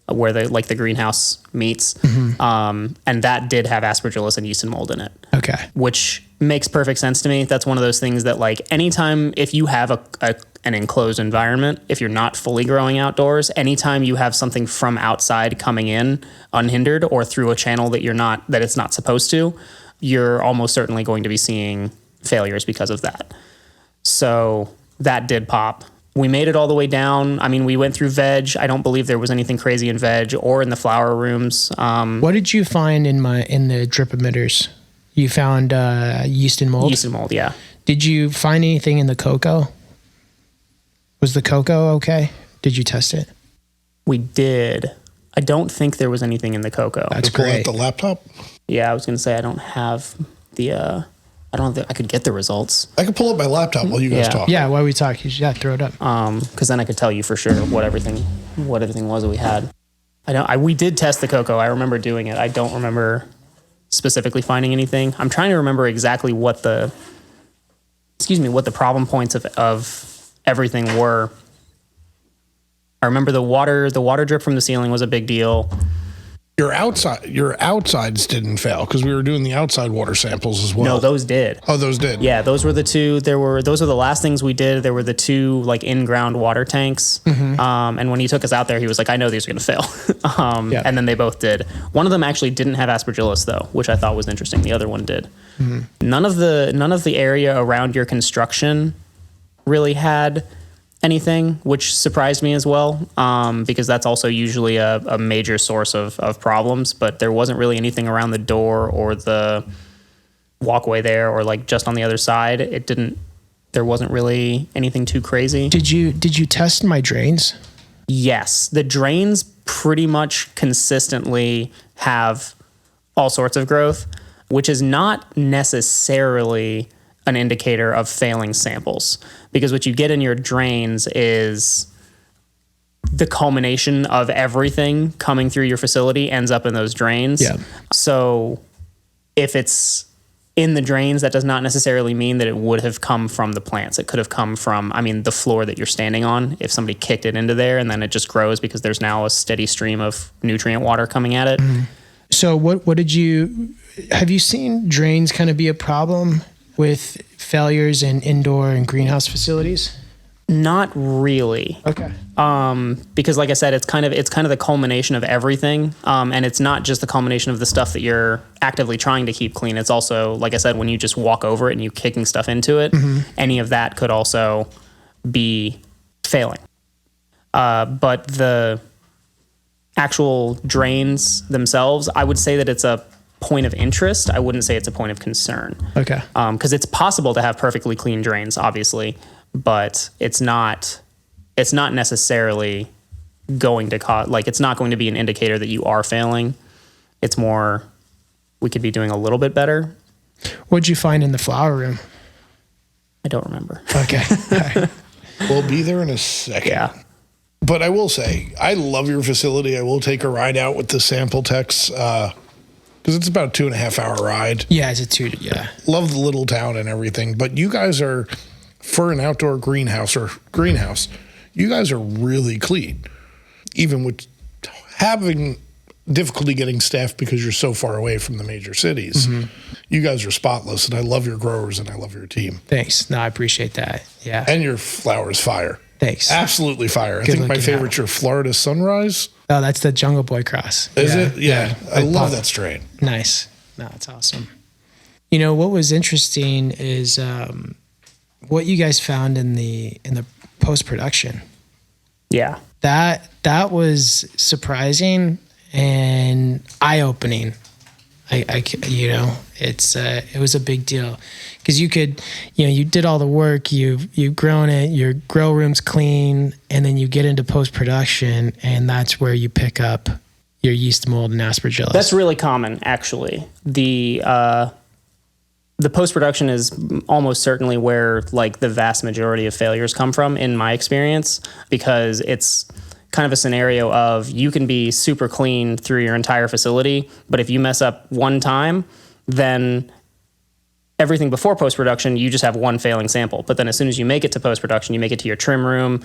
C: where the greenhouse meets. Mm-hmm. And that did have Aspergillus and yeast and mold in it.
B: Okay.
C: Which makes perfect sense to me. That's one of those things that, like, anytime, if you have an enclosed environment, if you're not fully growing outdoors, anytime you have something from outside coming in unhindered or through a channel that it's not supposed to, you're almost certainly going to be seeing failures because of that. So that did pop. We made it all the way down. I mean, we went through veg. I don't believe there was anything crazy in veg or in the flower rooms.
B: What did you find in the drip emitters? You found yeast and mold?
C: Yeast and mold, yeah.
B: Did you find anything in the cocoa? Was the cocoa okay? Did you test it?
C: We did. I don't think there was anything in the cocoa.
B: That's
A: Pull
B: great.
A: out the laptop.
C: Yeah, I was going to say I don't have the... I don't think I could get the results.
A: I could pull up my laptop while you guys talk.
B: Yeah, while we talk, throw it up.
C: Because then I could tell you for sure what everything was that we had. We did test the cocoa. I remember doing it. I don't remember specifically finding anything. I'm trying to remember exactly what the problem points of everything were. I remember the water drip from the ceiling was a big deal.
A: Your outsides didn't fail because we were doing the outside water samples as well.
C: No, those did.
A: Oh, those did.
C: Yeah, those were the two. Those were the last things we did. There were the two like in-ground water tanks. Mm-hmm. And when he took us out there, he was like, "I know these are going to fail."
B: Yeah.
C: And then they both did. One of them actually didn't have Aspergillus though, which I thought was interesting. The other one did. Mm-hmm. None of the area around your construction really had anything, which surprised me as well, because that's also usually a major source of problems. But there wasn't really anything around the door or the walkway there, or like just on the other side. There wasn't really anything too crazy.
B: Did you test my drains?
C: Yes, the drains pretty much consistently have all sorts of growth, which is not necessarily an indicator of failing samples, because what you get in your drains is the culmination of everything coming through your facility ends up in those drains.
B: Yeah.
C: So if it's in the drains, that does not necessarily mean that it would have come from the plants. It could have come from, the floor that you're standing on. If somebody kicked it into there and then it just grows because there's now a steady stream of nutrient water coming at it.
B: Mm-hmm. So have you seen drains kind of be a problem with failures in indoor and greenhouse facilities?
C: Not really.
B: Okay.
C: Because like I said, it's kind of the culmination of everything. And it's not just the culmination of the stuff that you're actively trying to keep clean. It's also, like I said, when you just walk over it and you kicking stuff into it, mm-hmm. any of that could also be failing. But the actual drains themselves, I would say that it's a point of interest. I wouldn't say it's a point of concern.
B: Okay.
C: Because it's possible to have perfectly clean drains, obviously, but it's not necessarily going to cause, like, it's not going to be an indicator that you are failing. It's more, we could be doing a little bit better.
B: What'd you find in the flower room?
C: I don't remember.
B: Okay. All right.
A: We'll be there in a second.
C: Yeah.
A: But I will say, I love your facility. I will take a ride out with the sample techs, because it's about a 2.5 hour ride.
B: Yeah, it's a 2. Yeah.
A: Love the little town and everything. But you guys are, for an outdoor greenhouse, you guys are really clean. Even with having difficulty getting staff because you're so far away from the major cities. Mm-hmm. You guys are spotless, and I love your growers and I love your team.
B: Thanks. No, I appreciate that. Yeah.
A: And your flowers fire.
B: Thanks.
A: Absolutely fire. I think my favorite's your Florida Sunrise.
B: Oh, that's the Jungle Boy cross.
A: Is it? Yeah. I love that strain.
B: Nice. No, it's awesome. You know, what was interesting is what you guys found in the post-production.
C: Yeah.
B: That was surprising and eye-opening. It was a big deal because you did all the work, you've grown it, your grow room's clean, and then you get into post-production and that's where you pick up your yeast, mold, and Aspergillus.
C: That's really common, actually. The post-production is almost certainly where like the vast majority of failures come from, in my experience, because it's kind of a scenario of you can be super clean through your entire facility, but if you mess up one time, then everything before post-production, you just have one failing sample. But then as soon as you make it to post-production, you make it to your trim room,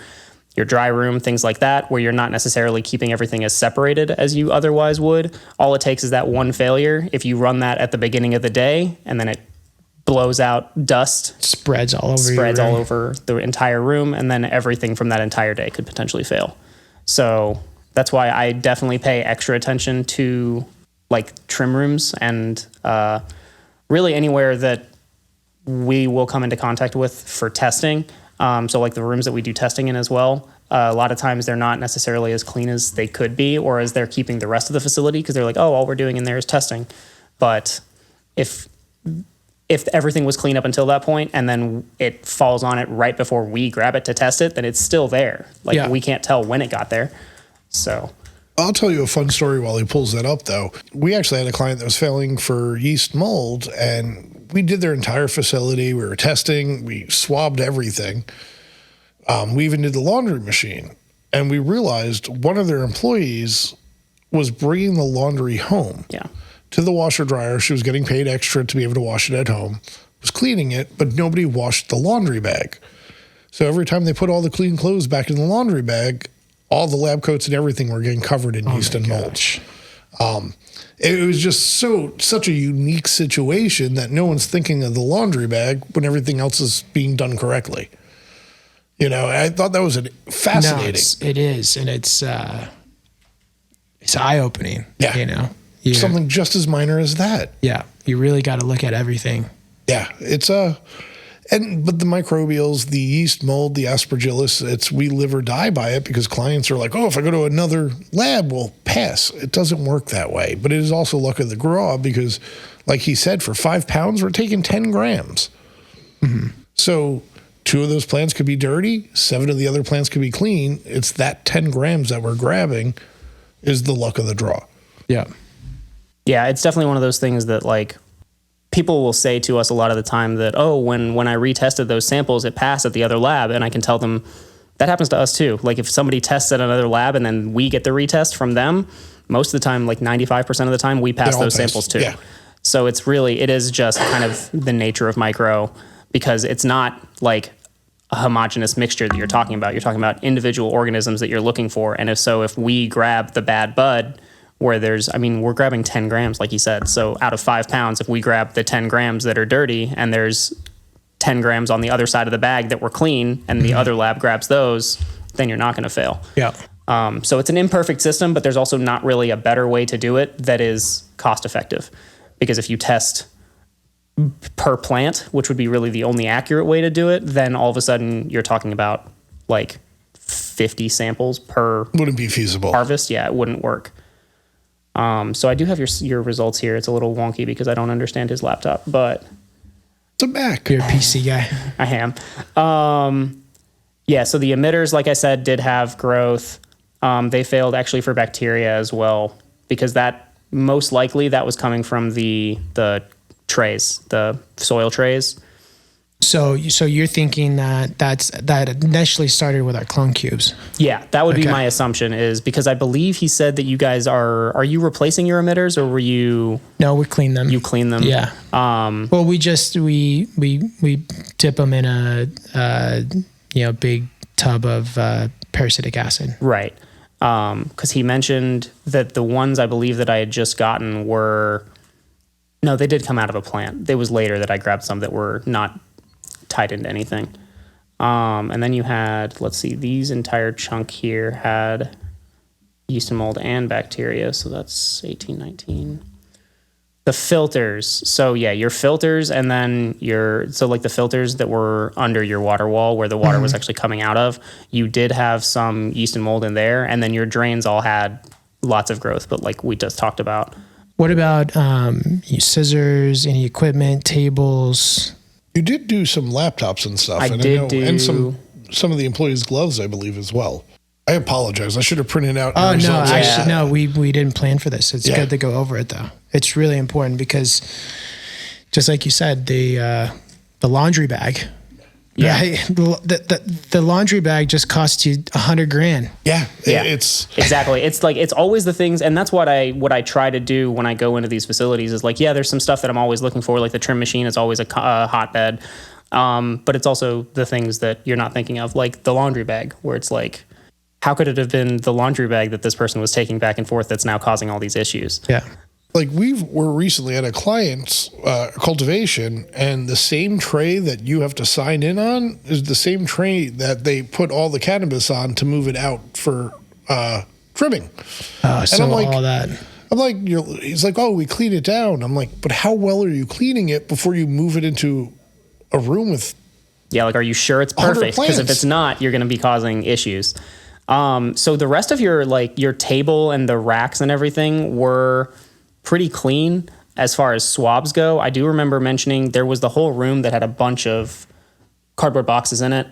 C: your dry room, things like that, where you're not necessarily keeping everything as separated as you otherwise would. All it takes is that one failure. If you run that at the beginning of the day and then it blows out dust,
B: spreads all
C: over the entire room, and then everything from that entire day could potentially fail. So that's why I definitely pay extra attention to like trim rooms and really anywhere that we will come into contact with for testing. So like the rooms that we do testing in as well, a lot of times they're not necessarily as clean as they could be, or as they're keeping the rest of the facility, because they're like, oh, all we're doing in there is testing. But if everything was clean up until that point, and then it falls on it right before we grab it to test it, then it's still there. Like we can't tell when it got there. So
A: I'll tell you a fun story while he pulls that up, though. We actually had a client that was failing for yeast mold, and we did their entire facility. We were testing. We swabbed everything. We even did the laundry machine. And we realized one of their employees was bringing the laundry home to the washer dryer. She was getting paid extra to be able to wash it at home, was cleaning it, but nobody washed the laundry bag. So every time they put all the clean clothes back in the laundry bag, all the lab coats and everything were getting covered in yeast and mold. It was just such a unique situation that no one's thinking of the laundry bag when everything else is being done correctly. You know, I thought that was fascinating.
B: No, it is, and it's eye-opening.
A: Yeah,
B: you know,
A: something just as minor as that.
B: Yeah, you really got to look at everything.
A: Yeah, it's but the microbials, the yeast mold, the Aspergillus, we live or die by it, because clients are like, oh, if I go to another lab, we'll pass. It doesn't work that way. But it is also luck of the draw, because like he said, for 5 pounds, we're taking 10 grams. Mm-hmm. So 2 of those plants could be dirty, 7 of the other plants could be clean. It's that 10 grams that we're grabbing is the luck of the draw.
B: Yeah.
C: Yeah, it's definitely one of those things that, like, people will say to us a lot of the time that, oh, when I retested those samples, it passed at the other lab. And I can tell them that happens to us too. Like if somebody tests at another lab and then we get the retest from them, most of the time, like 95% of the time, we pass those samples too. Yeah. So it is just kind of the nature of micro, because it's not like a homogeneous mixture that you're talking about. You're talking about individual organisms that you're looking for. And if we grab the bad bud, where we're grabbing 10 grams, like you said. So out of 5 pounds, if we grab the 10 grams that are dirty and there's 10 grams on the other side of the bag that were clean, and the other lab grabs those, then you're not going to fail.
B: Yeah.
C: So it's an imperfect system, but there's also not really a better way to do it that is cost effective. Because if you test per plant, which would be really the only accurate way to do it, then all of a sudden you're talking about like 50 samples per
A: wouldn't be feasible
C: harvest. Yeah, it wouldn't work. So I do have your results here. It's a little wonky because I don't understand his laptop, but
A: it's a Mac.
B: You're a PC guy.
C: I am. So the emitters, like I said, did have growth. They failed actually for bacteria as well, because that most likely that was coming from the trays, the soil trays.
B: So you're thinking that initially started with our clone cubes.
C: Yeah, that would be my assumption, is because I believe he said that you guys are you replacing your emitters, or were you?
B: No, we clean them.
C: You clean them?
B: Yeah. Well, we dip them in a big tub of parasitic acid.
C: Right. Because he mentioned that the ones I believe that I had just gotten they did come out of a plant. It was later that I grabbed some that were not tied into anything. And then you had, let's see, these entire chunk here had yeast and mold and bacteria. So that's 18, 19. The filters. So yeah, your filters, and then like the filters that were under your water wall where the water was actually coming out of, you did have some yeast and mold in there. And then your drains all had lots of growth, but like we just talked about.
B: What about scissors, any equipment, tables?
A: You did do some laptops and stuff. And some of the employees' gloves, I believe, as well. I apologize. I should have printed out.
B: Oh, no, actually, no, we didn't plan for this. It's good to go over it, though. It's really important because, just like you said, the laundry bag. Yeah. Right? The laundry bag just costs you $100,000.
A: Yeah.
C: It's exactly. It's like, it's always the things. And that's what I try to do when I go into these facilities is like, yeah, there's some stuff that I'm always looking for. Like the trim machine is always a hotbed. But it's also the things that you're not thinking of, like the laundry bag, where it's like, how could it have been the laundry bag that this person was taking back and forth that's now causing all these issues?
B: Yeah.
A: Like we're recently at a client's cultivation, and the same tray that you have to sign in on is the same tray that they put all the cannabis on to move it out for trimming.
B: And so I'm like, all that.
A: I'm like, he's like, oh, we clean it down. I'm like, but how well are you cleaning it before you move it into a room with
C: Yeah, like, are you sure it's perfect? Because if it's not, you're going to be causing issues. So the rest of your table and the racks and everything were pretty clean as far as swabs go. I do remember mentioning there was the whole room that had a bunch of cardboard boxes in it.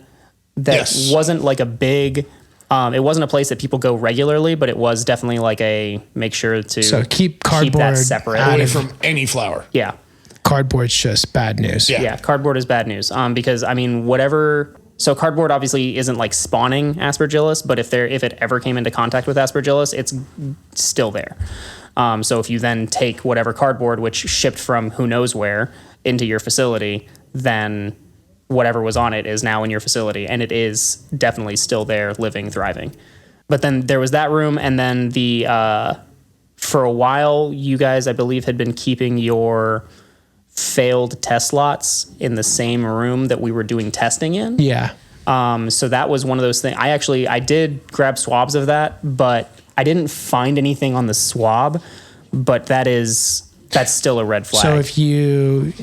C: That wasn't like a big, it wasn't a place that people go regularly, but it was definitely like a make sure to
B: keep cardboard
C: that separate
A: away from any flower.
C: Yeah.
B: Cardboard's just bad news.
C: Yeah, cardboard is bad news. Because I mean, so cardboard obviously isn't like spawning Aspergillus, but if it ever came into contact with Aspergillus, it's still there. So if you then take whatever cardboard, which shipped from who knows where, into your facility, then whatever was on it is now in your facility, and it is definitely still there, living, thriving. But then there was that room, and then for a while, you guys, I believe, had been keeping your failed test lots in the same room that we were doing testing in.
B: Yeah.
C: So that was one of those things. I did grab swabs of that, but I didn't find anything on the swab, but that's still a red flag.
B: So if you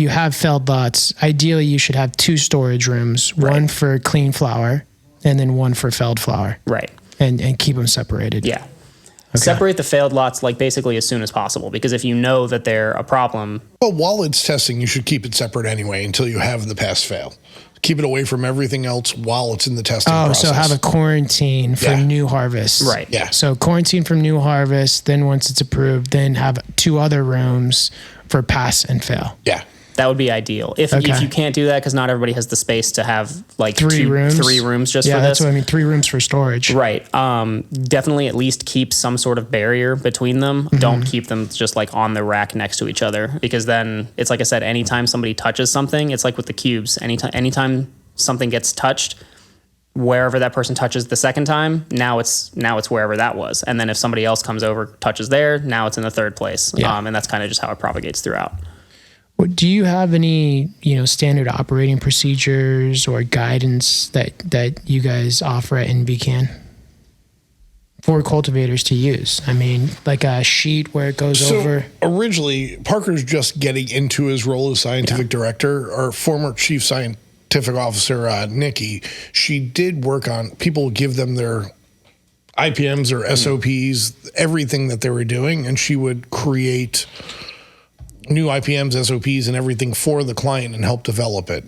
B: have failed lots, ideally you should have 2 storage rooms, one for clean flower and then one for failed flower.
C: Right.
B: And keep them separated.
C: Yeah. Okay. Separate the failed lots like basically as soon as possible, because if you know that they're a problem.
A: Well, while it's testing, you should keep it separate anyway until you have the pass fail. Keep it away from everything else while it's in the testing process.
B: So have a quarantine for new harvest.
C: Right.
A: Yeah.
B: So quarantine from new harvest, then once it's approved, then have 2 other rooms for pass and fail.
A: Yeah.
C: That would be ideal. If you can't do that, because not everybody has the space to have like 3 rooms just for this.
B: Yeah, that's what I mean. 3 rooms for storage.
C: Right. Definitely at least keep some sort of barrier between them. Mm-hmm. Don't keep them just like on the rack next to each other, because then it's like I said, anytime somebody touches something, it's like with the cubes. Anytime something gets touched, wherever that person touches the second time, now it's wherever that was. And then if somebody else comes over, touches there, now it's in the third place. Yeah. And that's kind of just how it propagates throughout.
B: Do you have any, standard operating procedures or guidance that you guys offer at NV Cann for cultivators to use? I mean, like a sheet where it goes over.
A: Originally, Parker's just getting into his role as scientific director. Our former chief scientific officer, Nikki, she did work on, people give them their IPMs or SOPs, everything that they were doing, and she would create new IPMs, SOPs, and everything for the client and help develop it.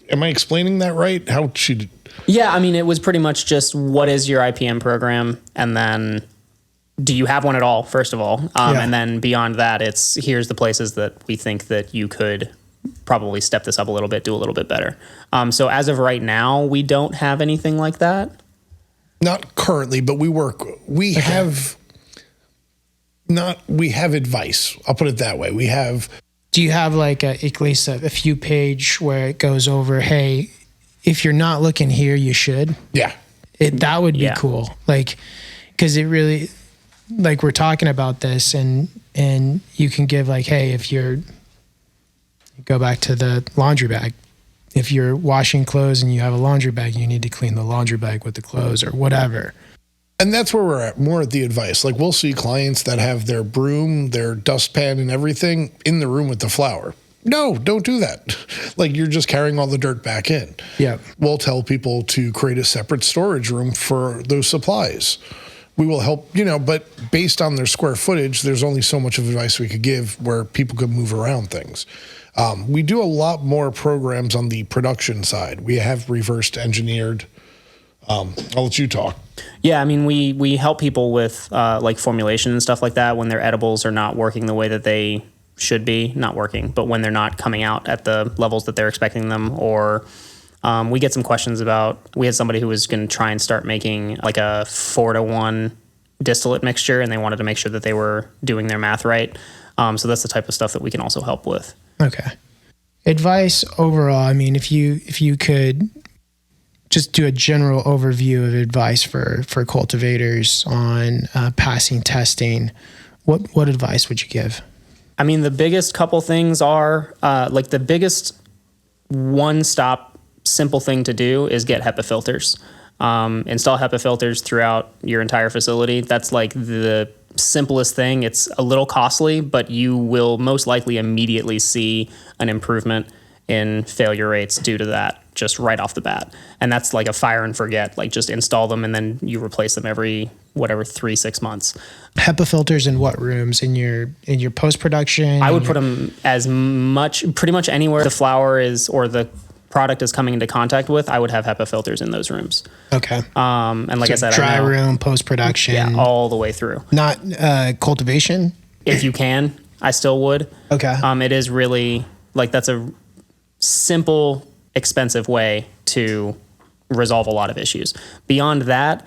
A: Am I explaining that right? How she?
C: Yeah, I mean, it was pretty much just what is your IPM program, and then do you have one at all, first of all? And then beyond that, it's here's the places that we think that you could probably step this up a little bit, do a little bit better. So as of right now, we don't have anything like that.
A: Not currently, but we have advice. I'll put it that way.
B: Do you have like at least a few page where it goes over, hey, if you're not looking here, you should?
A: Yeah.
B: That would be cool. Like, cause it really, like we're talking about this and you can give like, hey, go back to the laundry bag. If you're washing clothes and you have a laundry bag, you need to clean the laundry bag with the clothes or whatever.
A: And that's where we're at, more at the advice. Like we'll see clients that have their broom, their dustpan and everything in the room with the flower. No, don't do that. Like you're just carrying all the dirt back in.
B: Yeah.
A: We'll tell people to create a separate storage room for those supplies. We will help, but based on their square footage, there's only so much of advice we could give where people could move around things. We do a lot more programs on the production side. We have reversed engineered. I'll let you talk.
C: Yeah, I mean, we help people with like formulation and stuff like that when their edibles are not working the way that they should be, not working, but when they're not coming out at the levels that they're expecting them. Or we get some questions about, we had somebody who was going to try and start making like a 4-to-1 distillate mixture, and they wanted to make sure that they were doing their math right. So that's the type of stuff that we can also help with.
B: Okay. Advice overall, I mean, if you could just do a general overview of advice for cultivators on passing testing, what advice would you give?
C: I mean, the biggest couple things are like the biggest one-stop simple thing to do is get HEPA filters. Install HEPA filters throughout your entire facility. That's like the simplest thing. It's a little costly, but you will most likely immediately see an improvement in failure rates due to that, just right off the bat. And that's like a fire and forget, like just install them and then you replace them every 3-6 months.
B: HEPA filters in what rooms? In your post-production?
C: I would put them pretty much anywhere the flower is or the product is coming into contact with. I would have HEPA filters in those rooms.
B: Okay.
C: And like I said,
B: dry room, post-production.
C: Yeah, all the way through.
B: Not cultivation?
C: If you can, I still would.
B: Okay.
C: It is really like that's a simple, expensive way to resolve a lot of issues. Beyond that,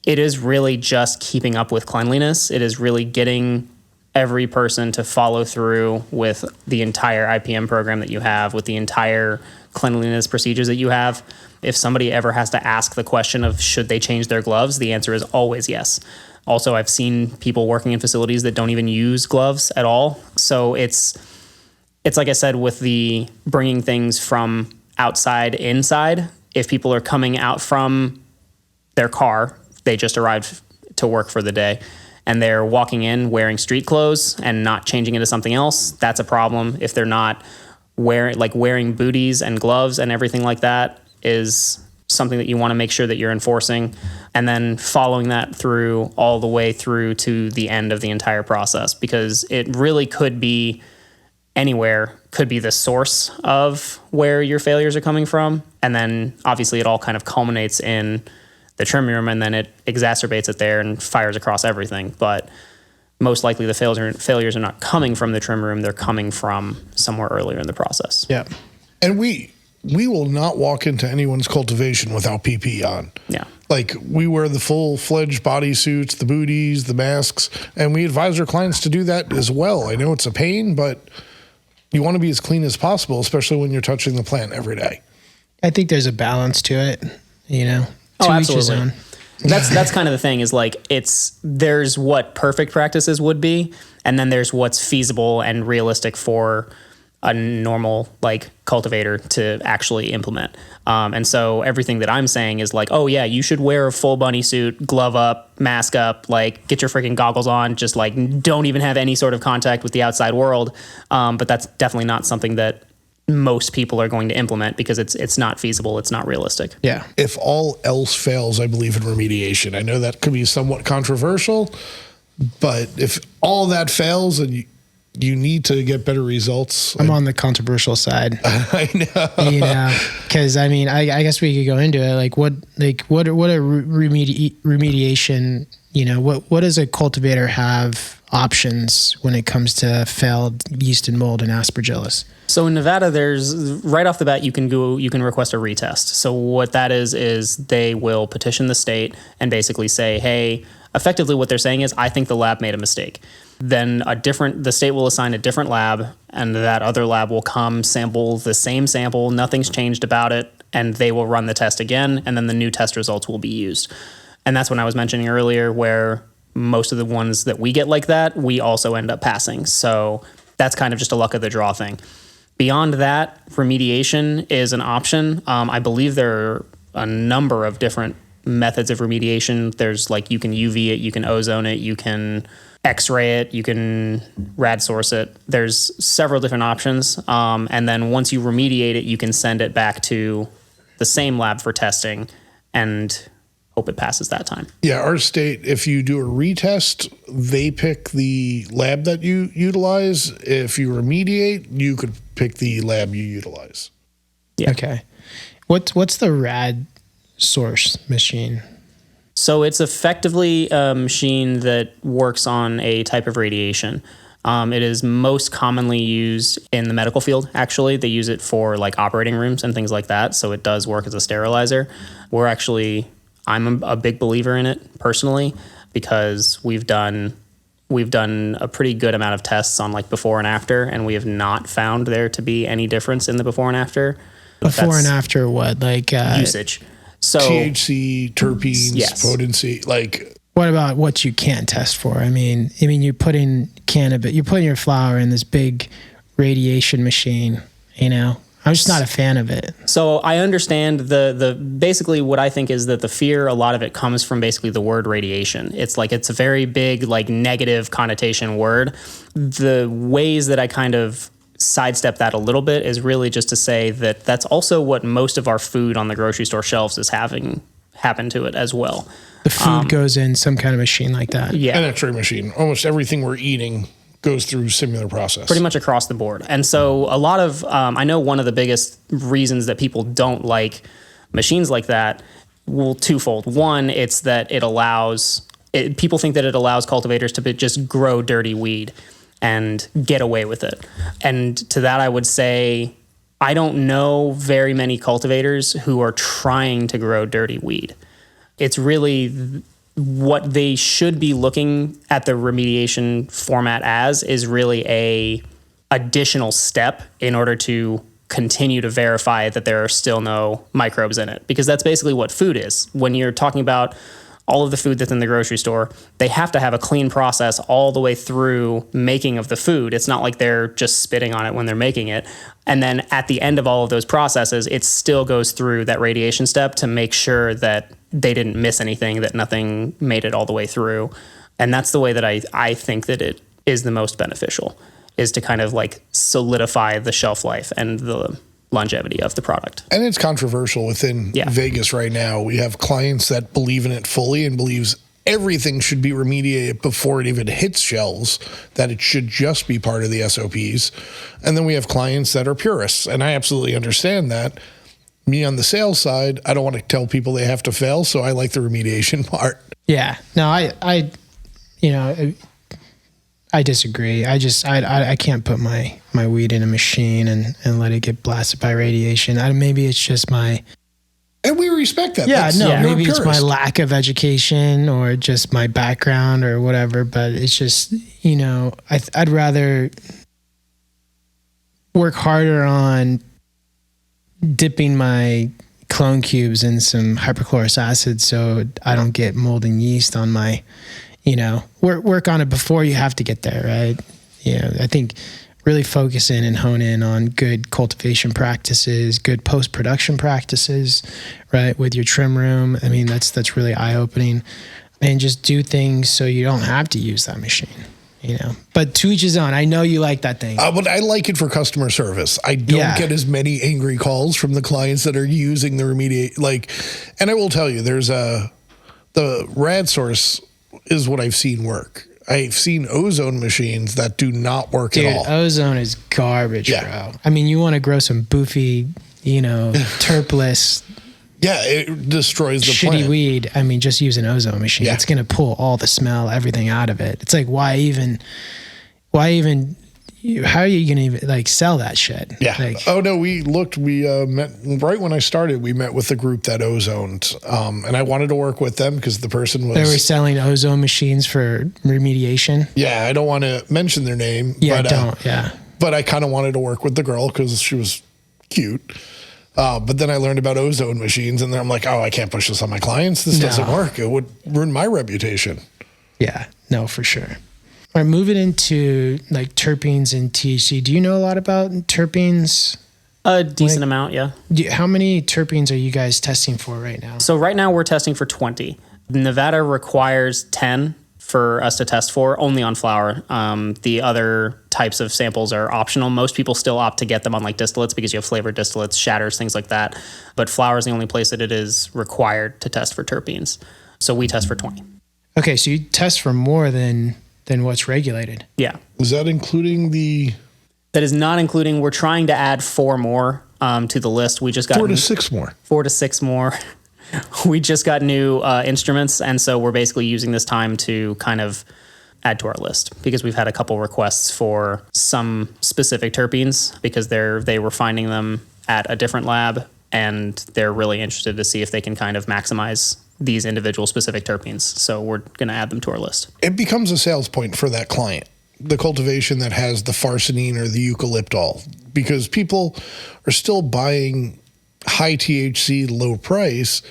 C: it is really just keeping up with cleanliness. It is really getting every person to follow through with the entire IPM program that you have, with the entire cleanliness procedures that you have. If somebody ever has to ask the question of should they change their gloves, the answer is always yes. Also, I've seen people working in facilities that don't even use gloves at all. So it's like I said, with the bringing things from outside inside. If people are coming out from their car, they just arrived to work for the day, and they're walking in wearing street clothes and not changing into something else, that's a problem. If they're not wearing booties and gloves and everything like that is something that you want to make sure that you're enforcing, and then following that through all the way through to the end of the entire process, because it really could be anywhere, could be the source of where your failures are coming from. And then obviously it all kind of culminates in the trim room, and then it exacerbates it there and fires across everything. But most likely the failures are not coming from the trim room, they're coming from somewhere earlier in the process.
B: Yeah.
A: And we will not walk into anyone's cultivation without PPE on.
C: Yeah.
A: Like, we wear the full-fledged bodysuits, the booties, the masks, and we advise our clients to do that as well. I know it's a pain, but you want to be as clean as possible, especially when you're touching the plant every day.
B: I think there's a balance to it, you know.
C: Oh, absolutely. That's kind of the thing is like there's what perfect practices would be, and then there's what's feasible and realistic for a normal like cultivator to actually implement. And so everything that I'm saying is like, oh yeah, you should wear a full bunny suit, glove up, mask up, like get your freaking goggles on, just like don't even have any sort of contact with the outside world. But that's definitely not something that most people are going to implement because it's not feasible. It's not realistic.
B: Yeah.
A: If all else fails, I believe in remediation. I know that could be somewhat controversial, but if all that fails and you need to get better results.
B: I'm on the controversial side.
A: I know.
B: You know, because I mean, I guess we could go into it. Like what a remediation. You know, what does a cultivator have options when it comes to failed yeast and mold and Aspergillus?
C: So in Nevada, there's right off the bat, you can request a retest. So what that is they will petition the state and basically say, hey, effectively what they're saying is, I think the lab made a mistake. Then the state will assign a different lab, and that other lab will come sample the same sample, nothing's changed about it, and they will run the test again, and then the new test results will be used. And that's when I was mentioning earlier where most of the ones that we get like that, we also end up passing. So that's kind of just a luck of the draw thing. Beyond that, remediation is an option. I believe there are a number of different methods of remediation. There's like, you can UV it, you can ozone it, you can X-ray it, you can rad source it. There's several different options. And then once you remediate it, you can send it back to the same lab for testing and hope it passes that time.
A: Yeah, our state, if you do a retest, they pick the lab that you utilize. If you remediate, you could pick the lab you utilize.
C: Yeah.
B: Okay. What's the rad source machine?
C: So it's effectively a machine that works on a type of radiation. It is most commonly used in the medical field, actually. They use it for like operating rooms and things like that. So it does work as a sterilizer. I'm a big believer in it personally because we've done a pretty good amount of tests on like before and after, and we have not found there to be any difference in the before and after.
B: Before and after what? Like
C: usage. So
A: THC, terpenes,
C: yes.
A: potency, like.
B: What about what you can't test for? I mean, you're putting cannabis, you're putting your flower in this big radiation machine, you know? I'm just not a fan of it.
C: So I understand the basically what I think is that the fear, a lot of it comes from basically the word radiation. It's a very big like negative connotation word. The ways that I kind of sidestep that a little bit is really just to say that that's also what most of our food on the grocery store shelves is having happen to it as well.
B: The food goes in some kind of machine like that.
C: Yeah.
A: An X-ray machine. Almost everything we're eating goes through similar process.
C: Pretty much across the board. And so a lot of, I know one of the biggest reasons that people don't like machines like that, well, twofold. One, it's that people think that it allows cultivators to just grow dirty weed and get away with it. And to that, I would say, I don't know very many cultivators who are trying to grow dirty weed. It's really what they should be looking at the remediation format as is really a additional step in order to continue to verify that there are still no microbes in it, because that's basically what food is. When you're talking about all of the food that's in the grocery store, they have to have a clean process all the way through making of the food. It's not like they're just spitting on it when they're making it. And then at the end of all of those processes, it still goes through that radiation step to make sure that they didn't miss anything, that nothing made it all the way through. And that's the way that I think that it is the most beneficial, is to kind of like solidify the shelf life and the longevity of the product.
A: And it's controversial within Vegas right now. We have clients that believe in it fully and believes everything should be remediated before it even hits shelves, that it should just be part of the SOPs. And then we have clients that are purists, and I absolutely understand that. Me on the sales side, I don't want to tell people they have to fail, so I like the remediation part.
B: Yeah. No, I disagree. I can't put my weed in a machine and let it get blasted by radiation. Maybe it's just my...
A: And we respect that.
B: Yeah, maybe it's my lack of education or just my background or whatever, but it's just, I'd rather work harder on dipping my clone cubes in some hypochlorous acid so I don't get mold and yeast on my... work on it before you have to get there, right? I think really focus in and hone in on good cultivation practices, good post-production practices, right? With your trim room. I mean, that's really eye-opening. And just do things so you don't have to use that machine, But to each his own. I know you like that thing.
A: But I like it for customer service. I don't get as many angry calls from the clients that are using the remediate. And I will tell you, there's the Rad Source is what I've seen work. I've seen ozone machines that do not work at all.
B: Ozone is garbage, bro. I mean, you want to grow some boofy, terpless.
A: Yeah, it destroys the plant.
B: Shitty weed. I mean, just use an ozone machine. It's going to pull all the smell, everything out of it. It's like, why even, how are you going to even sell that shit?
A: Yeah. We met right when I started. We met with the group that ozoned, and I wanted to work with them because the person was...
B: They were selling ozone machines for remediation.
A: Yeah. I don't want to mention their name.
B: Yeah,
A: But I kind of wanted to work with the girl because she was cute. But then I learned about ozone machines, and then I'm like, I can't push this on my clients. This doesn't work. It would ruin my reputation.
B: Yeah. No, for sure. All right, moving into terpenes and THC. Do you know a lot about terpenes?
C: A decent amount, yeah.
B: How many terpenes are you guys testing for right now?
C: So right now we're testing for 20. Nevada requires 10 for us to test for, only on flower. The other types of samples are optional. Most people still opt to get them on distillates because you have flavored distillates, shatters, things like that. But flower is the only place that it is required to test for terpenes. So we test for 20.
B: Okay, so you test for more than what's regulated.
C: Yeah.
A: Is that including the...
C: That is not including, we're trying to add 4 more to the list. We just got
A: 4 to 6 more.
C: 4 to 6 more. We just got new instruments, and so we're basically using this time to kind of add to our list because we've had a couple requests for some specific terpenes because they were finding them at a different lab, and they're really interested to see if they can kind of maximize these individual specific terpenes. So we're going to add them to our list.
A: It becomes a sales point for that client, the cultivation that has the farcinine or the eucalyptol, because people are still buying high THC, low price,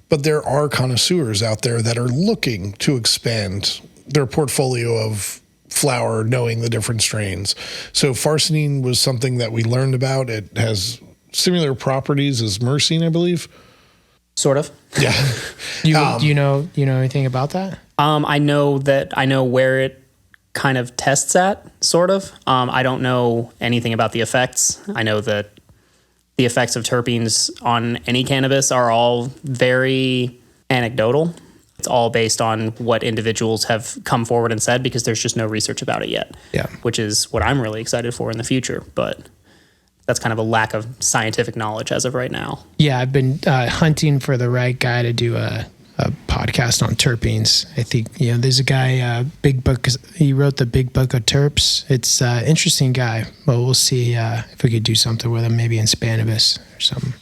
A: but there are connoisseurs out there that are looking to expand their portfolio of flower, knowing the different strains. So farcinine was something that we learned about. It has similar properties as myrcene, I believe.
C: Sort of.
A: Yeah.
B: Do you know anything about that?
C: I know where it kind of tests at, sort of. I don't know anything about the effects. I know that the effects of terpenes on any cannabis are all very anecdotal. It's all based on what individuals have come forward and said, because there's just no research about it yet.
B: Yeah.
C: Which is what I'm really excited for in the future. But that's kind of a lack of scientific knowledge as of right now.
B: Yeah, I've been hunting for the right guy to do a podcast on terpenes. I think, there's a guy, Big Book, he wrote the Big Book of Terps. It's an interesting guy, but we'll see if we could do something with him, maybe in Cannabis or something.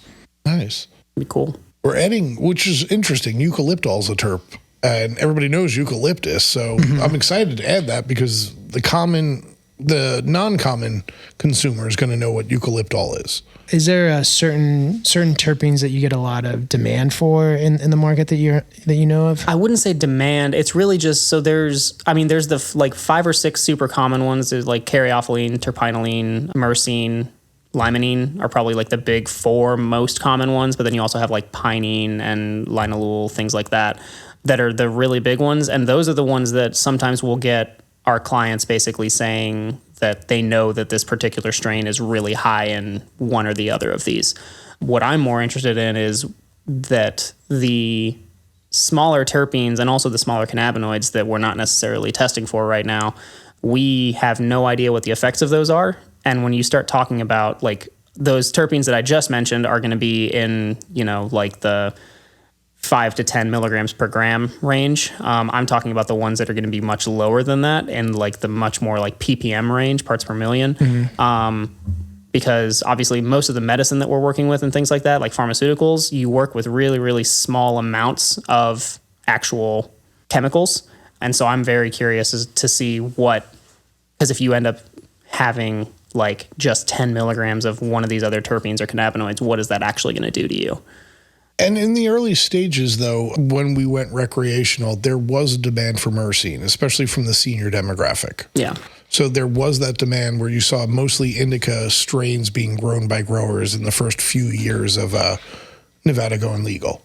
A: Nice.
C: Be cool.
A: We're adding, which is interesting, eucalyptol's a terp, and everybody knows eucalyptus, so I'm excited to add that because the non-common consumer is going to know what eucalyptol is.
B: Is there a certain terpenes that you get a lot of demand for in the market that you know of?
C: I wouldn't say demand. It's really just, so there's the like 5 or 6 super common ones. There's like caryophyllene, terpinolene, myrcene, limonene are probably like the big 4 most common ones. But then you also have like pinene and linalool, things like that are the really big ones. And those are the ones that sometimes we'll get our clients basically saying that they know that this particular strain is really high in one or the other of these. What I'm more interested in is that the smaller terpenes and also the smaller cannabinoids that we're not necessarily testing for right now, we have no idea what the effects of those are. And when you start talking about like those terpenes that I just mentioned are going to be in, like the 5 to 10 milligrams per gram range. I'm talking about the ones that are going to be much lower than that and like the much more like ppm range, parts per million. Because obviously most of the medicine that we're working with and things like that, like pharmaceuticals, you work with really, really small amounts of actual chemicals. And so I'm very curious to see because if you end up having like just 10 milligrams of one of these other terpenes or cannabinoids, what is that actually going to do to you?
A: And in the early stages, though, when we went recreational, there was a demand for myrcene, especially from the senior demographic.
C: Yeah.
A: So there was that demand where you saw mostly indica strains being grown by growers in the first few years of Nevada going legal.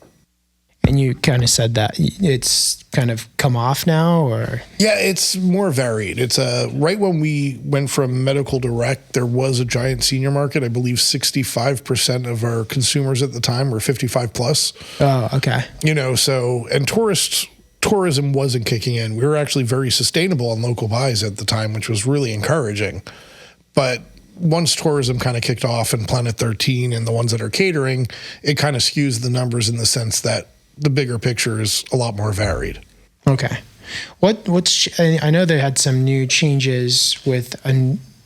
B: And you kind of said that it's kind of come off now, or?
A: Yeah, it's more varied. It's right when we went from medical direct, there was a giant senior market. I believe 65% of our consumers at the time were 55 plus.
B: Oh, okay.
A: And tourism wasn't kicking in. We were actually very sustainable on local buys at the time, which was really encouraging. But once tourism kind of kicked off and Planet 13 and the ones that are catering, it kind of skews the numbers in the sense that the bigger picture is a lot more varied.
B: Okay. I know they had some new changes with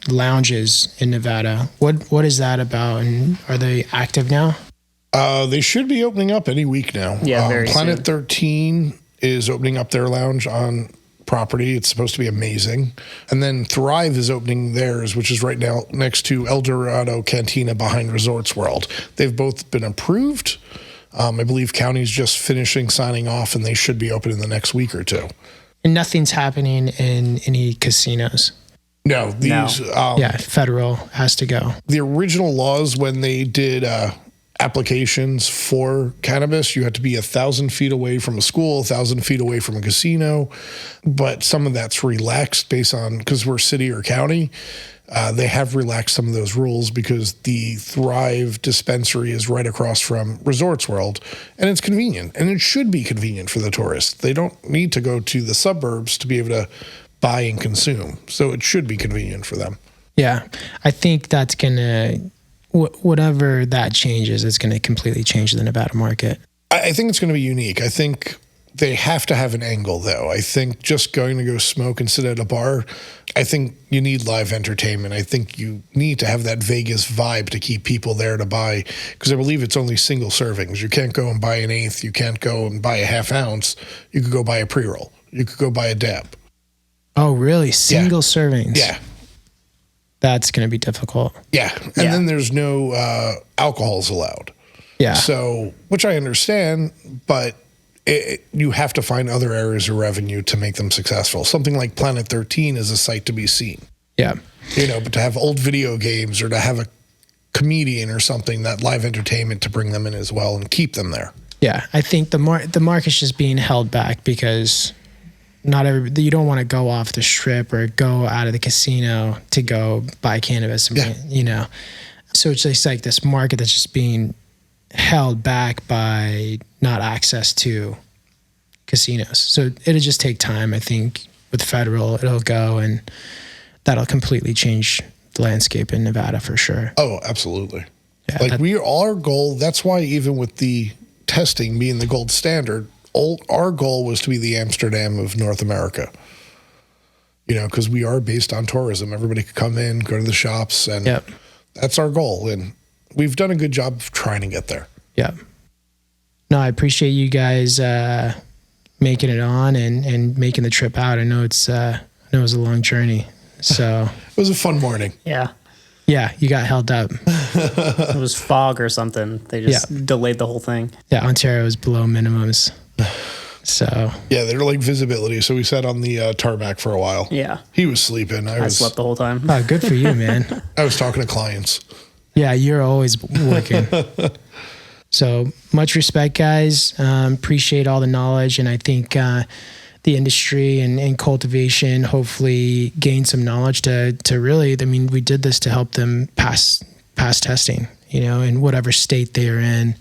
B: lounges in Nevada. What is that about, and are they active now?
A: They should be opening up any week now.
C: Yeah, very
A: Planet
C: soon.
A: 13 is opening up their lounge on property. It's supposed to be amazing. And then Thrive is opening theirs, which is right now next to El Dorado Cantina behind Resorts World. They've both been approved. I believe county's just finishing signing off, and they should be open in the next week or two.
B: And nothing's happening in any casinos?
A: No.
B: Federal has to go.
A: The original laws when they did applications for cannabis, you had to be 1,000 feet away from a school, 1,000 feet away from a casino. But some of that's relaxed based on, because we're city or county, they have relaxed some of those rules because the Thrive dispensary is right across from Resorts World, and it's convenient, and it should be convenient for the tourists. They don't need to go to the suburbs to be able to buy and consume, so it should be convenient for them.
B: Yeah, I think that's going to, whatever that changes, it's going to completely change the Nevada market.
A: I think it's going to be unique. I think they have to have an angle, though. I think just going to go smoke and sit at a bar, I think you need live entertainment. I think you need to have that Vegas vibe to keep people there to buy, because I believe it's only single servings. You can't go and buy an eighth. You can't go and buy a half ounce. You could go buy a pre-roll. You could go buy a dab.
B: Oh, really? Single servings?
A: Yeah.
B: That's going to be difficult.
A: Yeah. And then there's no alcohols allowed.
B: Yeah.
A: So, which I understand, but you have to find other areas of revenue to make them successful. Something like Planet 13 is a sight to be seen.
B: Yeah.
A: But to have old video games or to have a comedian or something, that live entertainment to bring them in as well and keep them there.
B: Yeah. I think the market's just being held back because not every, you don't want to go off the strip or go out of the casino to go buy cannabis, you know. So it's just like this market that's just being held back by not access to casinos. So it'll just take time. I think with federal, it'll go, and that'll completely change the landscape in Nevada for sure.
A: Oh, absolutely. Yeah, like our goal, that's why even with the testing being the gold standard, our goal was to be the Amsterdam of North America. You know, because we are based on tourism. Everybody could come in, go to the shops, and that's our goal. And we've done a good job of trying to get there.
B: Yeah. No, I appreciate you guys making it on and making the trip out. I know it was a long journey. So
A: it was a fun morning.
C: Yeah.
B: Yeah, you got held up.
C: It was fog or something. They just delayed the whole thing.
B: Yeah, Ontario was below minimums. So
A: yeah, they're like visibility. So we sat on the tarmac for a while.
C: Yeah.
A: He was sleeping. I
C: slept the whole time.
B: Oh, good for you, man.
A: I was talking to clients.
B: Yeah, you're always working. So much respect, guys. Appreciate all the knowledge. And I think the industry and cultivation hopefully gain some knowledge to really, I mean, we did this to help them pass testing, you know, in whatever state they are in.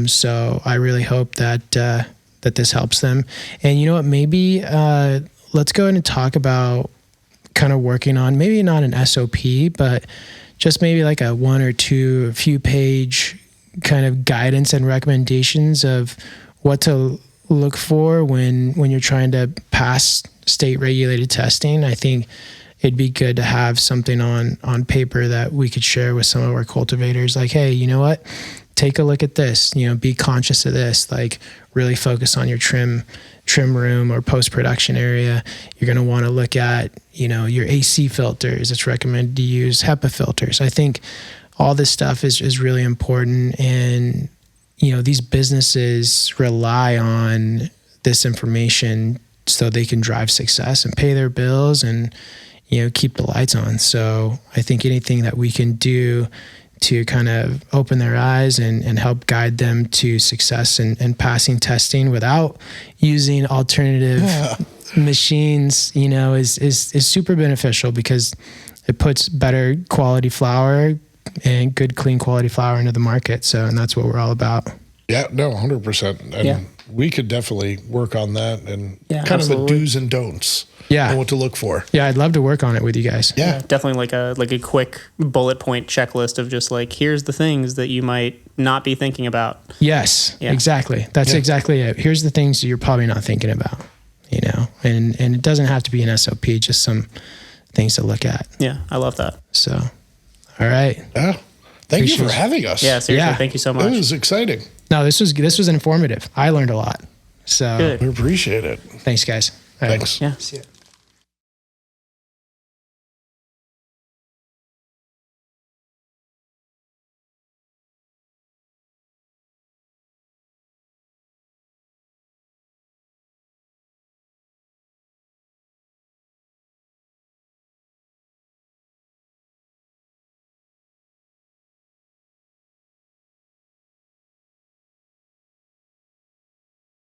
B: So I really hope that this helps them. And you know what, maybe let's go ahead and talk about kind of working on, maybe not an SOP, but just maybe like a a few page kind of guidance and recommendations of what to look for when you're trying to pass state regulated testing. I think it'd be good to have something on paper that we could share with some of our cultivators. Like, hey, you know what? Take a look at this, you know, be conscious of this, like really focus on your trim room or post-production area. You're going to want to look at, you know, your AC filters. It's recommended to use HEPA filters. I think all this stuff is really important. And, you know, these businesses rely on this information so they can drive success and pay their bills and, you know, keep the lights on. So I think anything that we can do to kind of open their eyes and help guide them to success and passing testing without using alternative machines, you know, is super beneficial because it puts better quality flower and good, clean quality flower into the market. So, and that's what we're all about.
A: Yeah, no, 100%. And we could definitely work on that and kind of the do's and don'ts.
B: Yeah.
A: And what to look for.
B: Yeah, I'd love to work on it with you guys.
A: Yeah.
C: Definitely like a quick bullet point checklist of just like, here's the things that you might not be thinking about.
B: Yes, exactly. That's exactly it. Here's the things that you're probably not thinking about, you know, and it doesn't have to be an SOP, just some things to look at.
C: Yeah, I love that.
B: So, all right.
A: Yeah. Thank you for having us.
C: Yeah, seriously. Thank you so much.
A: It was exciting.
B: No, this was informative. I learned a lot. So
C: good.
A: We appreciate it.
B: Thanks, guys.
A: Thanks.
C: Yeah.
B: See ya.